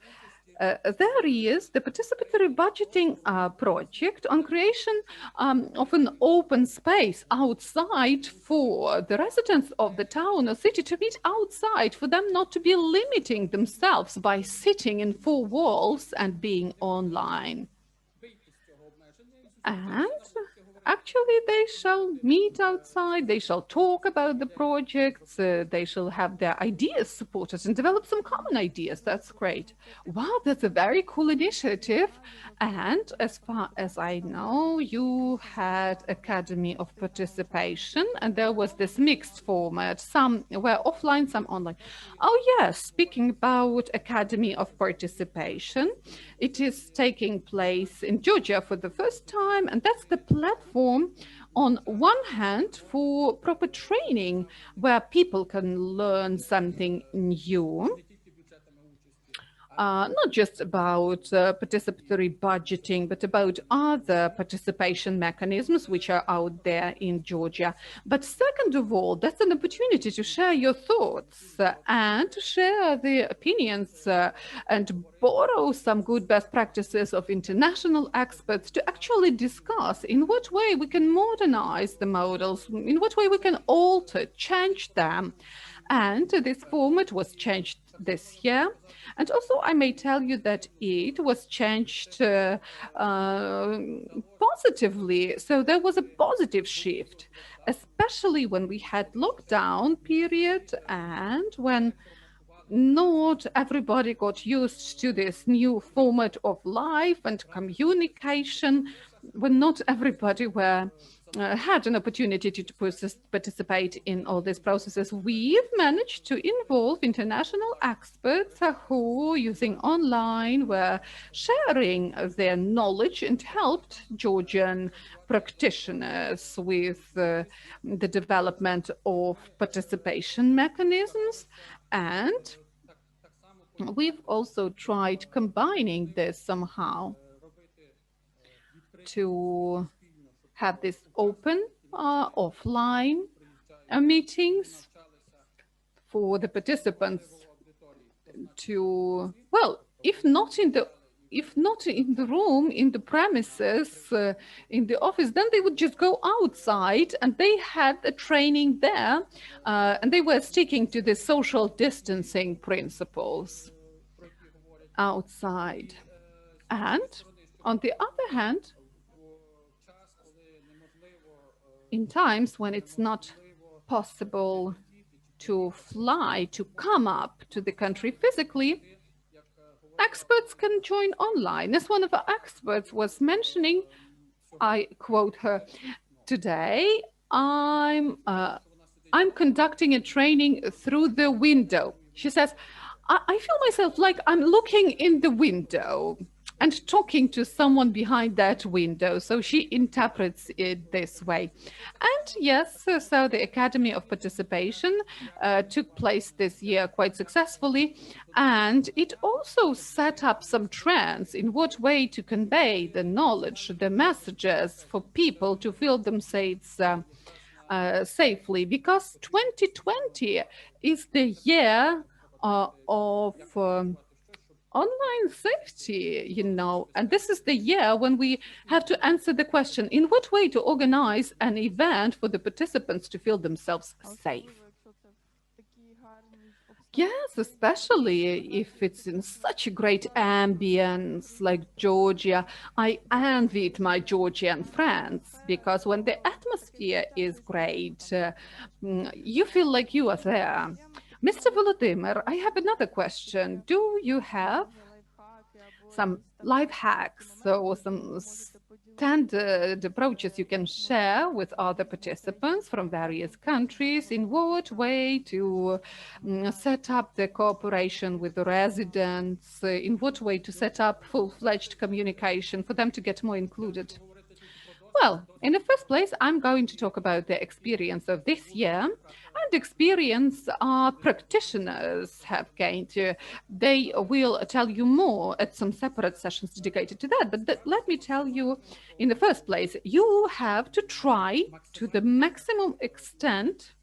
there is the participatory budgeting project on creation of an open space outside for the residents of the town or city to meet outside, for them not to be limiting themselves by sitting in 4 walls and being online. And actually, they shall meet outside, they shall talk about the projects, they shall have their ideas supported and develop some common ideas. That's great. Wow, that's a very cool initiative. And as far as I know, you had Academy of Participation, and there was this mixed format. Some were offline, some online. Oh yes, speaking about Academy of Participation, it is taking place in Georgia for the first time, and that's the platform on one hand for proper training where people can learn something new. Not just about participatory budgeting, but about other participation mechanisms which are out there in Georgia. But second of all, that's an opportunity to share your thoughts and to share the opinions and borrow some good best practices of international experts to actually discuss in what way we can modernize the models, in what way we can alter, change them. And this format was changed this year. And also I may tell you that it was changed positively. So there was a positive shift, especially when we had lockdown period and when not everybody got used to this new format of life and communication, when not everybody had an opportunity to participate in all these processes. We've managed to involve international experts who, using online, were sharing their knowledge and helped Georgian practitioners with the development of participation mechanisms. And we've also tried combining this somehow to have this open offline meetings for the participants to, well, if not in the room, in the premises, in the office, then they would just go outside, and they had a training there, and they were sticking to the social distancing principles outside. And on the other hand, in times when it's not possible to fly, to come up to the country physically, experts can join online. As one of our experts was mentioning, I quote her, "Today I'm conducting a training through the window." She says, I feel myself like I'm looking in the window and talking to someone behind that window. So she interprets it this way. And yes, so the Academy of Participation took place this year quite successfully. And it also set up some trends in what way to convey the knowledge, the messages for people to feel themselves safely. Because 2020 is the year of online safety, you know, and this is the year when we have to answer the question, in what way to organize an event for the participants to feel themselves safe? Yes, especially if it's in such a great ambience like Georgia. I envied my Georgian friends, because when the atmosphere is great, you feel like you are there. Mr. Volodymyr, I have another question. Do you have some life hacks or some standard approaches you can share with other participants from various countries? In what way to set up the cooperation with the residents? In what way to set up full-fledged communication for them to get more included? Well, in the first place, I'm going to talk about the experience of this year and experience our practitioners have gained. They will tell you more at some separate sessions dedicated to that. But let me tell you, in the first place, you have to try to the maximum extent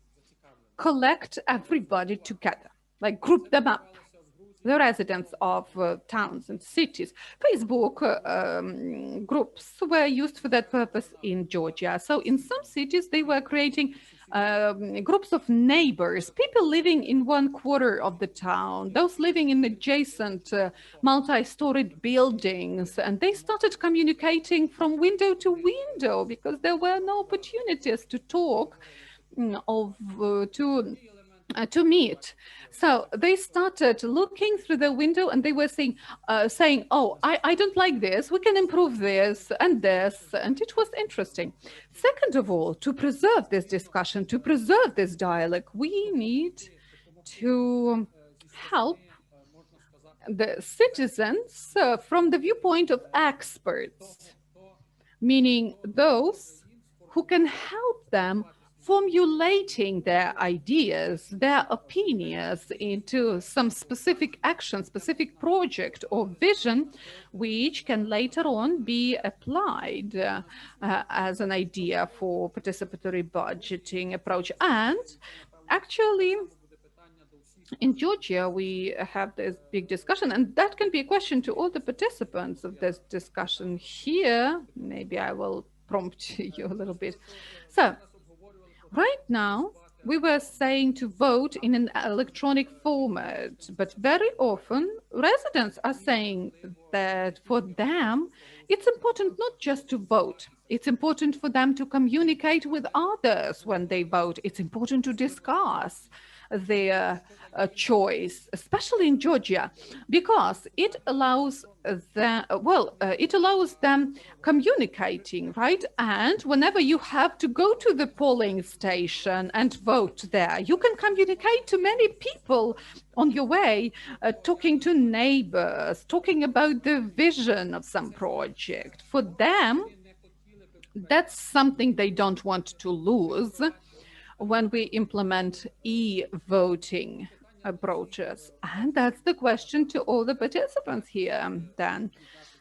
collect everybody together, like group them up. The residents of towns and cities. Facebook groups were used for that purpose in Georgia. So in some cities, they were creating groups of neighbors, people living in one quarter of the town, those living in adjacent multi-storied buildings. And they started communicating from window to window because there were no opportunities to talk, to meet. So they started looking through the window and they were saying, oh, I don't like this. We can improve this and this. And it was interesting. Second of all, to preserve this discussion, to preserve this dialogue, we need to help the citizens from the viewpoint of experts, meaning those who can help them formulating their ideas, their opinions into some specific action, specific project or vision, which can later on be applied as an idea for participatory budgeting approach. And actually, in Georgia, we have this big discussion, and that can be a question to all the participants of this discussion here. Maybe I will prompt you a little bit. So, right now, we were saying to vote in an electronic format, but very often residents are saying that for them, it's important not just to vote. It's important for them to communicate with others when they vote. It's important to discuss their choice, especially in Georgia, because it allows it allows them communicating, right? And whenever you have to go to the polling station and vote there, you can communicate to many people on your way, talking to neighbors, talking about the vision of some project. For them, that's something they don't want to lose when we implement e-voting approaches. And that's the question to all the participants here. Then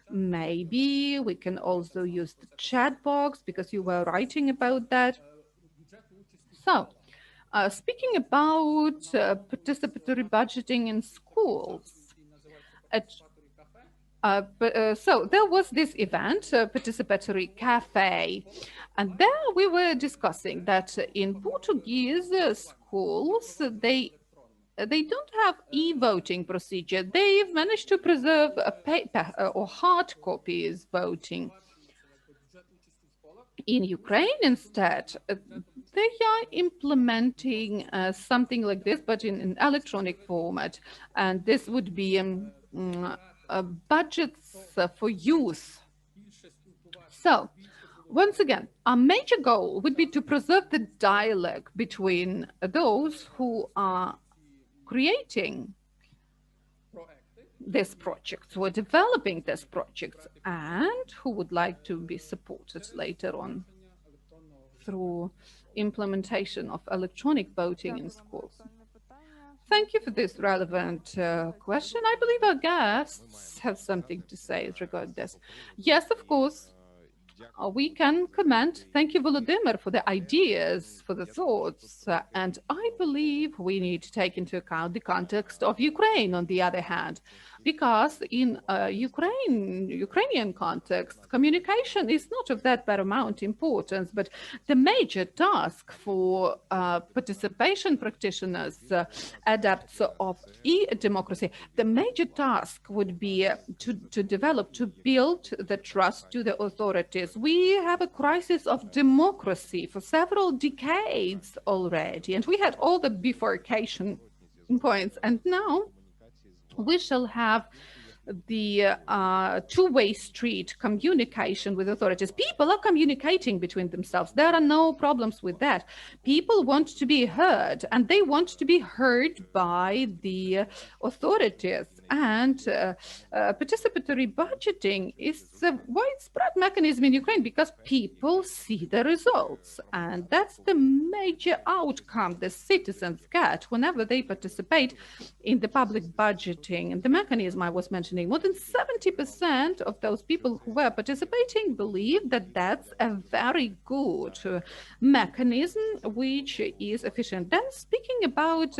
maybe we can also use the chat box because you were writing about that. So speaking about participatory budgeting in schools, so there was this event, Participatory Cafe, and there we were discussing that in Portuguese schools, they don't have e-voting procedure. They've managed to preserve a paper or hard copies voting. In Ukraine, instead, they are implementing something like this, but in an electronic format. And this would be budgets for youth. So, once again, our major goal would be to preserve the dialogue between those who are creating this project, who are developing this project, and who would like to be supported later on through implementation of electronic voting in schools. Thank you for this relevant question. I believe our guests have something to say regarding this. Yes, of course. We can comment. Thank you, Volodymyr, for the ideas, for the thoughts. And I believe we need to take into account the context of Ukraine, on the other hand, because in Ukrainian context, communication is not of that paramount importance, but the major task for participation practitioners, adepts of e-democracy, the major task would be to build the trust to the authorities. We have a crisis of democracy for several decades already, and we had all the bifurcation points, and now we shall have the two-way street communication with authorities. People are communicating between themselves. There are no problems with that. People want to be heard, and they want to be heard by the authorities. And participatory budgeting is a widespread mechanism in Ukraine because people see the results. And that's the major outcome the citizens get whenever they participate in the public budgeting. And the mechanism I was mentioning, more than 70% of those people who were participating believe that that's a very good mechanism which is efficient. Then speaking about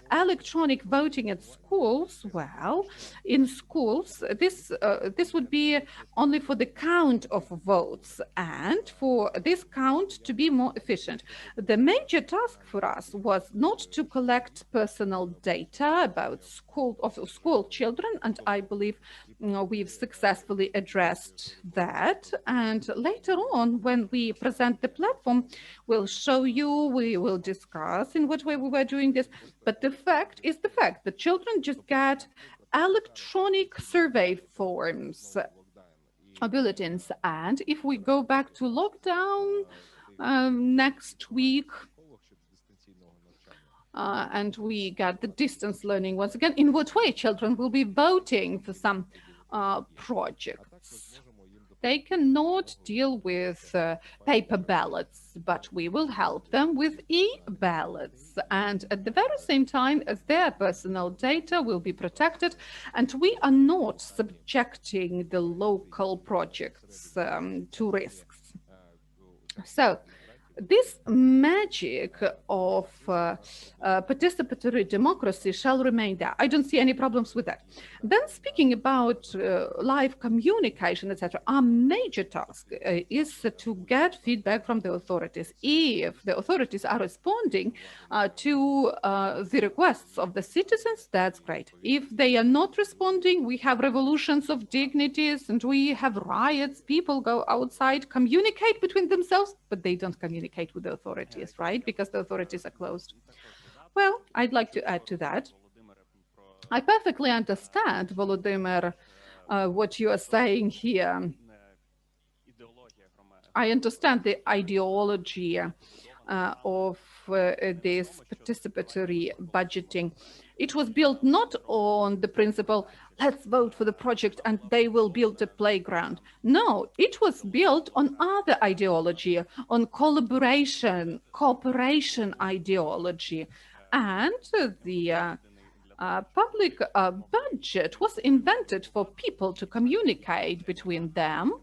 electronic voting at schools, well, in schools, this would be only for the count of votes, and for this count to be more efficient. The major task for us was not to collect personal data about school children, and I believe we've successfully addressed that. And later on, when we present the platform, we'll show you, we will discuss in what way we were doing this. But the fact is the fact that children just get electronic survey forms, bulletins. And if we go back to lockdown next week, and we get the distance learning once again, in what way children will be voting for some projects. They cannot deal with paper ballots, but we will help them with e-ballots. And at the very same time as their personal data will be protected, and we are not subjecting the local projects to risks. So this magic of participatory democracy shall remain there. I don't see any problems with that. Then speaking about live communication, etc., our major task is to get feedback from the authorities. If the authorities are responding to the requests of the citizens, that's great. If they are not responding, we have revolutions of dignities and we have riots. People go outside, communicate between themselves, but they don't communicate with the authorities, right? Because the authorities are closed. Well, I'd like to add to that. I perfectly understand, Volodymyr, what you are saying here. I understand the ideology of this participatory budgeting. It was built not on the principle, let's vote for the project and they will build a playground. No, it was built on other ideology, on collaboration, cooperation ideology. And the public budget was invented for people to communicate between them.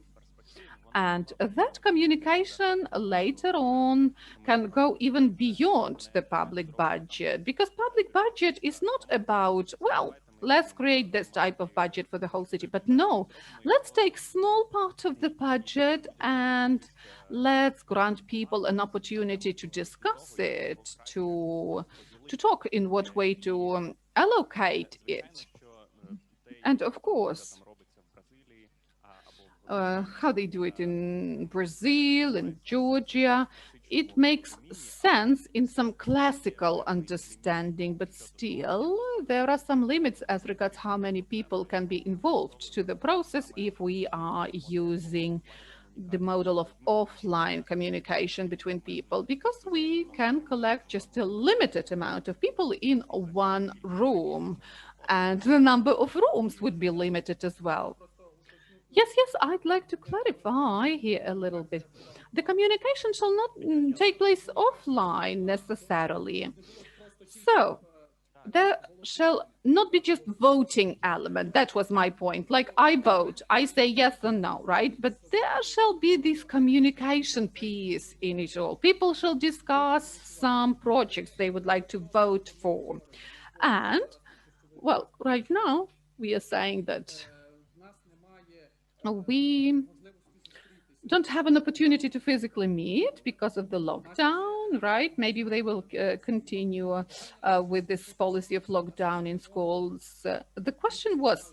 And that communication later on can go even beyond the public budget, because public budget is not about, well, let's create this type of budget for the whole city. But no, let's take small part of the budget and let's grant people an opportunity to discuss it, to talk in what way to allocate it. And of course, how they do it in Brazil and Georgia, it makes sense in some classical understanding, but still there are some limits as regards how many people can be involved to the process if we are using the model of offline communication between people, because we can collect just a limited amount of people in one room, and the number of rooms would be limited as well. Yes, I'd like to clarify here a little bit. The communication shall not take place offline necessarily. So there shall not be just voting element. That was my point. Like I vote, I say yes or no, right? But there shall be this communication piece in it all. People shall discuss some projects they would like to vote for. And, well, right now we are saying that we don't have an opportunity to physically meet because of the lockdown, right? Maybe they will continue with this policy of lockdown in schools. The question was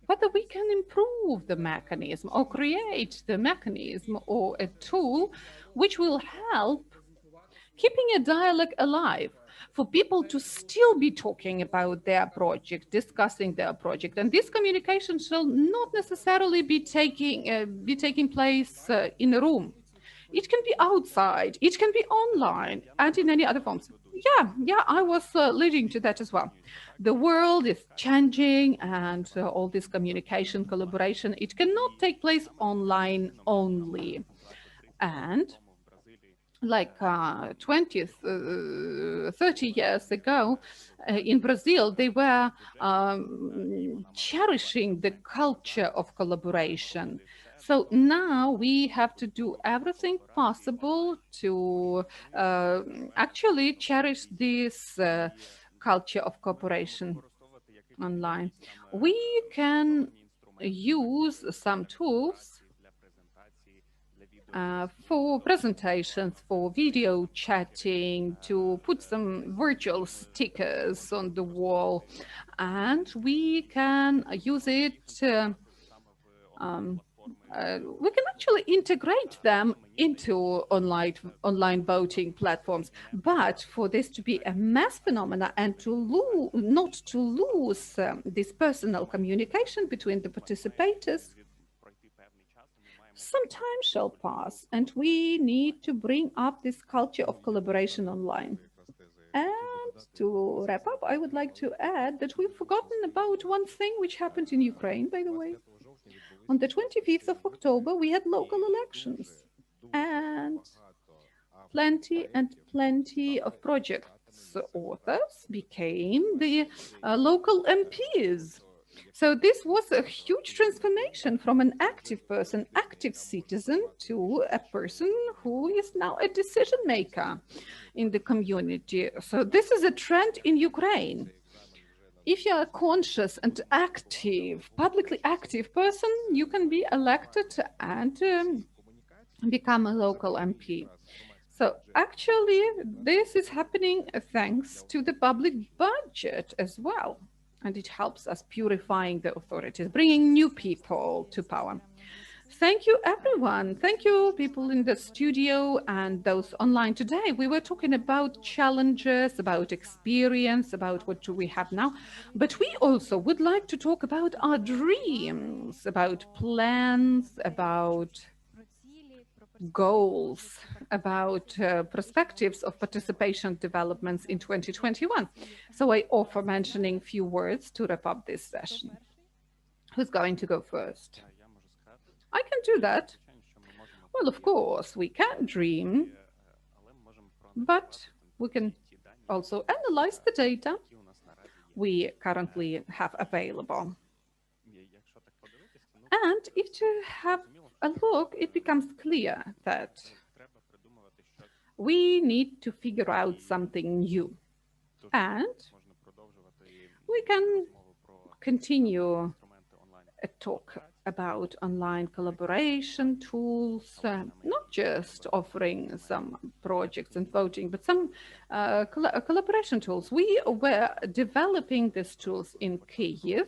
whether we can improve the mechanism or create the mechanism or a tool which will help keeping a dialogue alive, for people to still be talking about their project, discussing their project. And this communication shall not necessarily be taking place in a room. It can be outside, it can be online, and in any other forms. Yeah, I was leading to that as well. The world is changing, and all this communication, collaboration, it cannot take place online only. And like 20, 30 years ago in Brazil, they were cherishing the culture of collaboration. So now we have to do everything possible to actually cherish this culture of cooperation online. We can use some tools for presentations, for video chatting, to put some virtual stickers on the wall, and we can use it. We can actually integrate them into online voting platforms. But for this to be a mass phenomena and not to lose this personal communication between the participators, some time shall pass, and we need to bring up this culture of collaboration online. And to wrap up, I would like to add that we've forgotten about one thing which happened in Ukraine, by the way. On the 25th of October, we had local elections, and plenty of projects authors became the local MPs. So this was a huge transformation from an active person, active citizen, to a person who is now a decision maker in the community. So this is a trend in Ukraine. If you're a conscious and active, publicly active person, you can be elected and become a local MP. So actually, this is happening thanks to the public budget as well. And it helps us purifying the authorities, bringing new people to power. Thank you, everyone. Thank you, people in the studio and those online today. We were talking about challenges, about experience, about what do we have now. But we also would like to talk about our dreams, about plans, about goals, about perspectives of participation developments in 2021. So I offer mentioning a few words to wrap up this session. Who's going to go first? I can do that. Well, of course, we can dream, but we can also analyze the data we currently have available. And if you have a look, it becomes clear that we need to figure out something new. And we can continue a talk about online collaboration tools, not just offering some projects and voting, but some collaboration tools. We were developing these tools in Kyiv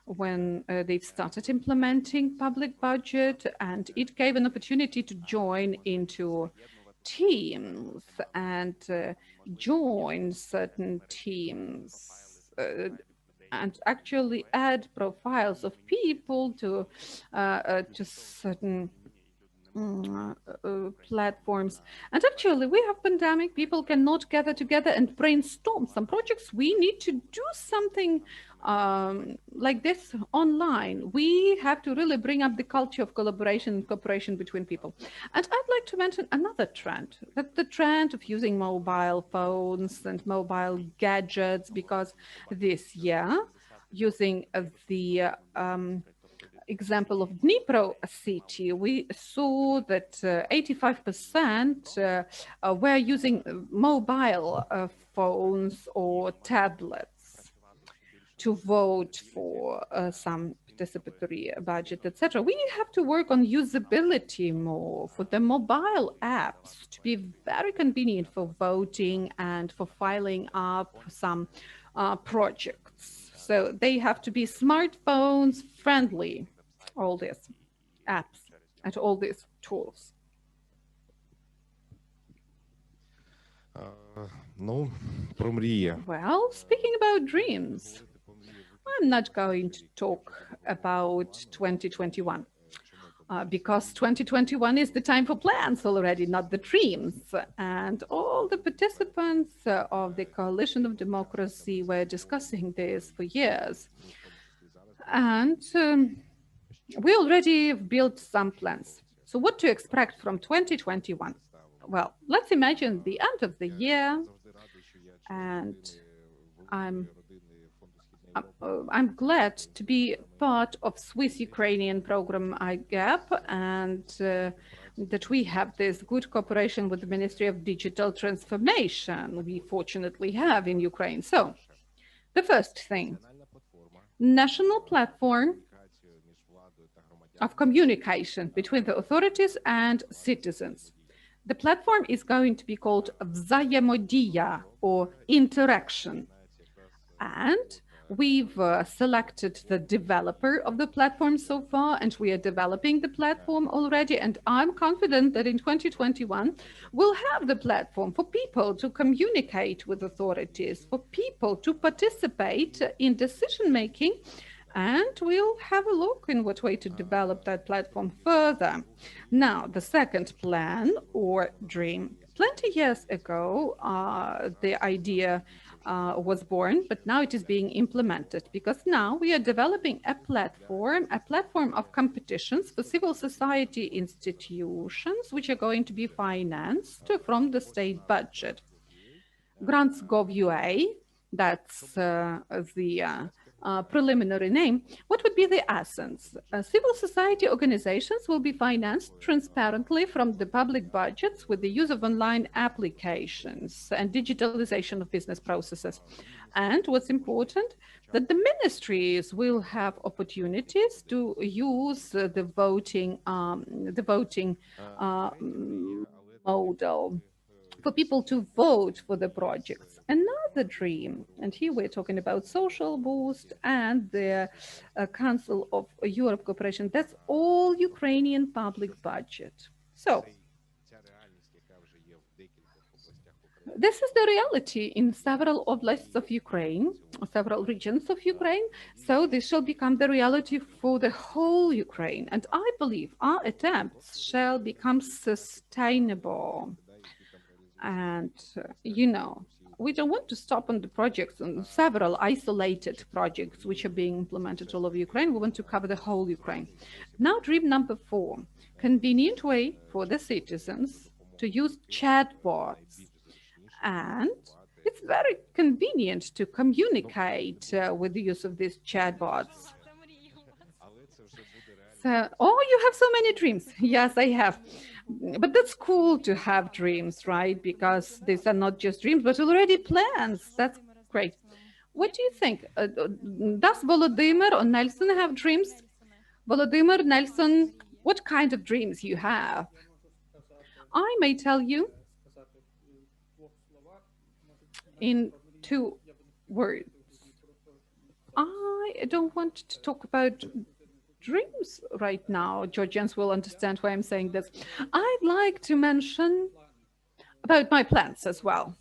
when they've started implementing public budget, and it gave an opportunity to join into teams and join certain teams and actually add profiles of people to certain platforms. And actually, we have pandemic, people cannot gather together and brainstorm some projects. We need to do something like this online. We have to really bring up the culture of collaboration and cooperation between people. And I'd like to mention another trend, that the trend of using mobile phones and mobile gadgets, because this year, using the example of Dnipro city, we saw that 85% were using mobile phones or tablets to vote for some participatory budget, etc. We have to work on usability more for the mobile apps to be very convenient for voting and for filing up some projects. So they have to be smartphones friendly, all these apps and all these tools. Well, speaking about dreams, I'm not going to talk about 2021 because 2021 is the time for plans already, not the dreams. And all the participants of the Coalition of Democracy were discussing this for years. And we already built some plans. So what to expect from 2021? Well, let's imagine the end of the year, and I'm glad to be part of Swiss-Ukrainian program IGAP, and that we have this good cooperation with the Ministry of Digital Transformation we fortunately have in Ukraine. So the first thing, national platform of communication between the authorities and citizens. The platform is going to be called Взаимодия, or interaction. And we've selected the developer of the platform so far, and we are developing the platform already. And I'm confident that in 2021, we'll have the platform for people to communicate with authorities, for people to participate in decision-making. And we'll have a look in what way to develop that platform further. Now, the second plan or dream. 20 years ago, the idea was born, but now it is being implemented, because now we are developing a platform of competitions for civil society institutions, which are going to be financed from the state budget. Grants.gov.ua, that's the preliminary name, what would be the essence? Civil society organizations will be financed transparently from the public budgets with the use of online applications and digitalization of business processes. And what's important, that the ministries will have opportunities to use the voting model for people to vote for the projects. Another dream, and here we're talking about Social Boost and the Council of Europe Cooperation, that's all Ukrainian public budget. So this is the reality in several oblasts of Ukraine, several regions of Ukraine. So this shall become the reality for the whole Ukraine. And I believe our attempts shall become sustainable. And, you know, we don't want to stop on the projects, on several isolated projects which are being implemented all over Ukraine. We want to cover the whole Ukraine. Now, dream number 4, convenient way for the citizens to use chatbots. And it's very convenient to communicate with the use of these chatbots. So, oh, you have so many dreams. Yes, I have. But that's cool to have dreams, right? Because these are not just dreams, but already plans. That's great. What do you think? Does Volodymyr or Nelson have dreams? Volodymyr, Nelson, what kind of dreams you have? I may tell you in 2 words. I don't want to talk about dreams right now. Georgians will understand why I'm saying this. I'd like to mention about my plans as well.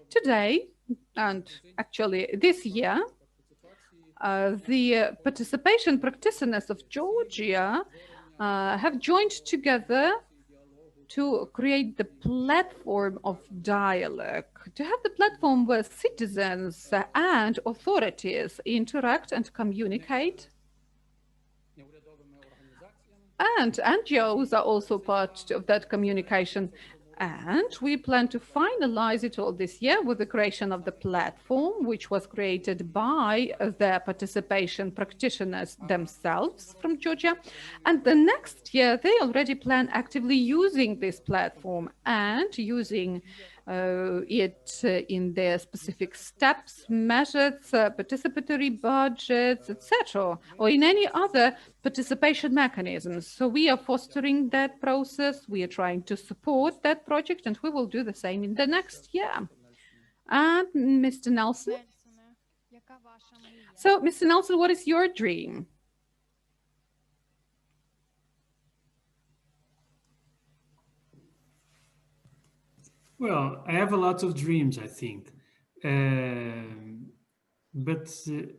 Today, and actually this year, the participation practitioners of Georgia have joined together to create the platform of dialogue, to have the platform where citizens and authorities interact and communicate. And NGOs are also part of that communication. And we plan to finalize it all this year with the creation of the platform, which was created by the participation practitioners themselves from Georgia. And the next year, they already plan actively using this platform and using it in their specific steps, measures, participatory budgets, etc., or in any other participation mechanisms. So we are fostering that process. We are trying to support that project, and we will do the same in the next year. And Mr. Nelson? So, Mr. Nelson, what is your dream? Well, I have a lot of dreams, I think. But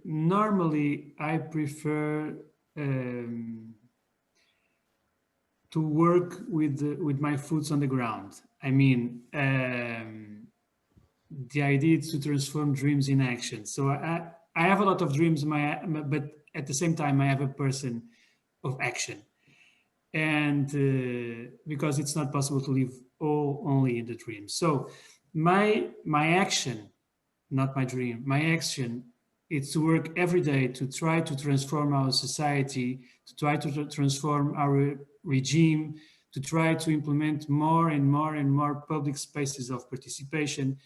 normally I prefer to work with my foot on the ground. I mean, the idea is to transform dreams in action. So I have a lot of dreams, but at the same time, I have a person of action. And because it's not possible to live all only in the dream. So my action, not my dream, my action is to work every day to try to transform our society, to try to transform our regime, to try to implement more and more and more public spaces of participation,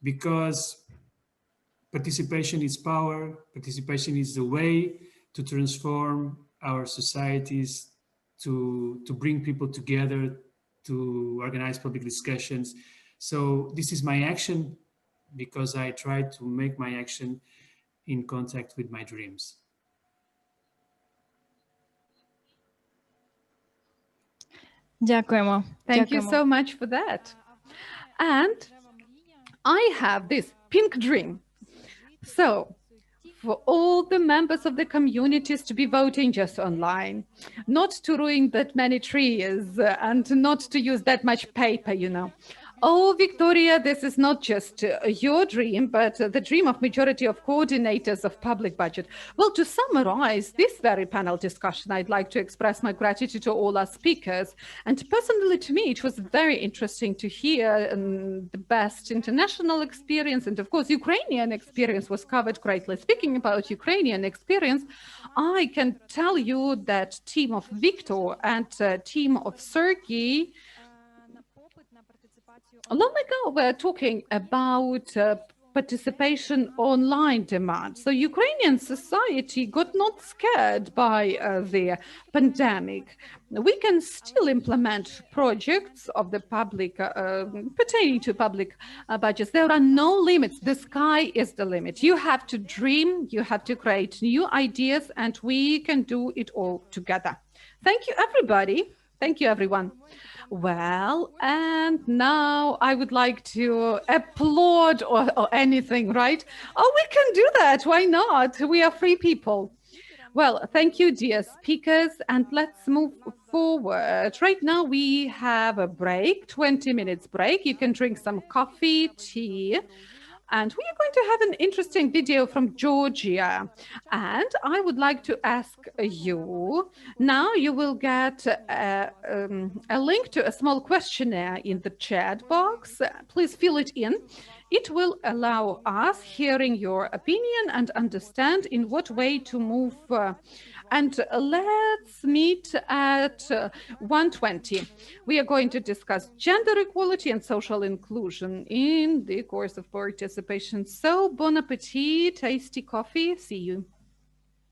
because participation is power, participation is the way to transform our societies, to bring people together, to organize public discussions. So this is my action, because I try to make my action in contact with my dreams. Дякуємо. Thank you so much for that. And I have this pink dream. So for all the members of the communities to be voting just online, not to ruin that many trees and not to use that much paper, you know. Oh, Victoria, this is not just your dream, but the dream of majority of coordinators of public budget. Well, to summarize this very panel discussion, I'd like to express my gratitude to all our speakers. And personally, to me, it was very interesting to hear the best international experience. And of course, Ukrainian experience was covered greatly. Speaking about Ukrainian experience, I can tell you that team of Victor and team of Sergey, long ago, we're talking about participation online demand. So Ukrainian society got not scared by the pandemic. We can still implement projects of the public pertaining to public budgets. There are no limits. The sky is the limit. You have to dream, you have to create new ideas, and we can do it all together. Thank you, everybody. Thank you, everyone. Well, and now I would like to applaud or anything, right? Oh, we can do that. Why not? We are free people. Well, thank you, dear speakers, and let's move forward. Right now we have a break, 20 minutes break. You can drink some coffee, tea. And we are going to have an interesting video from Georgia. And I would like to ask you, now you will get a link to a small questionnaire in the chat box. Please fill it in. It will allow us hearing your opinion and understand in what way to move. And let's meet at 1:20. We are going to discuss gender equality and social inclusion in the course of participation. So bon appetit, tasty coffee. See you.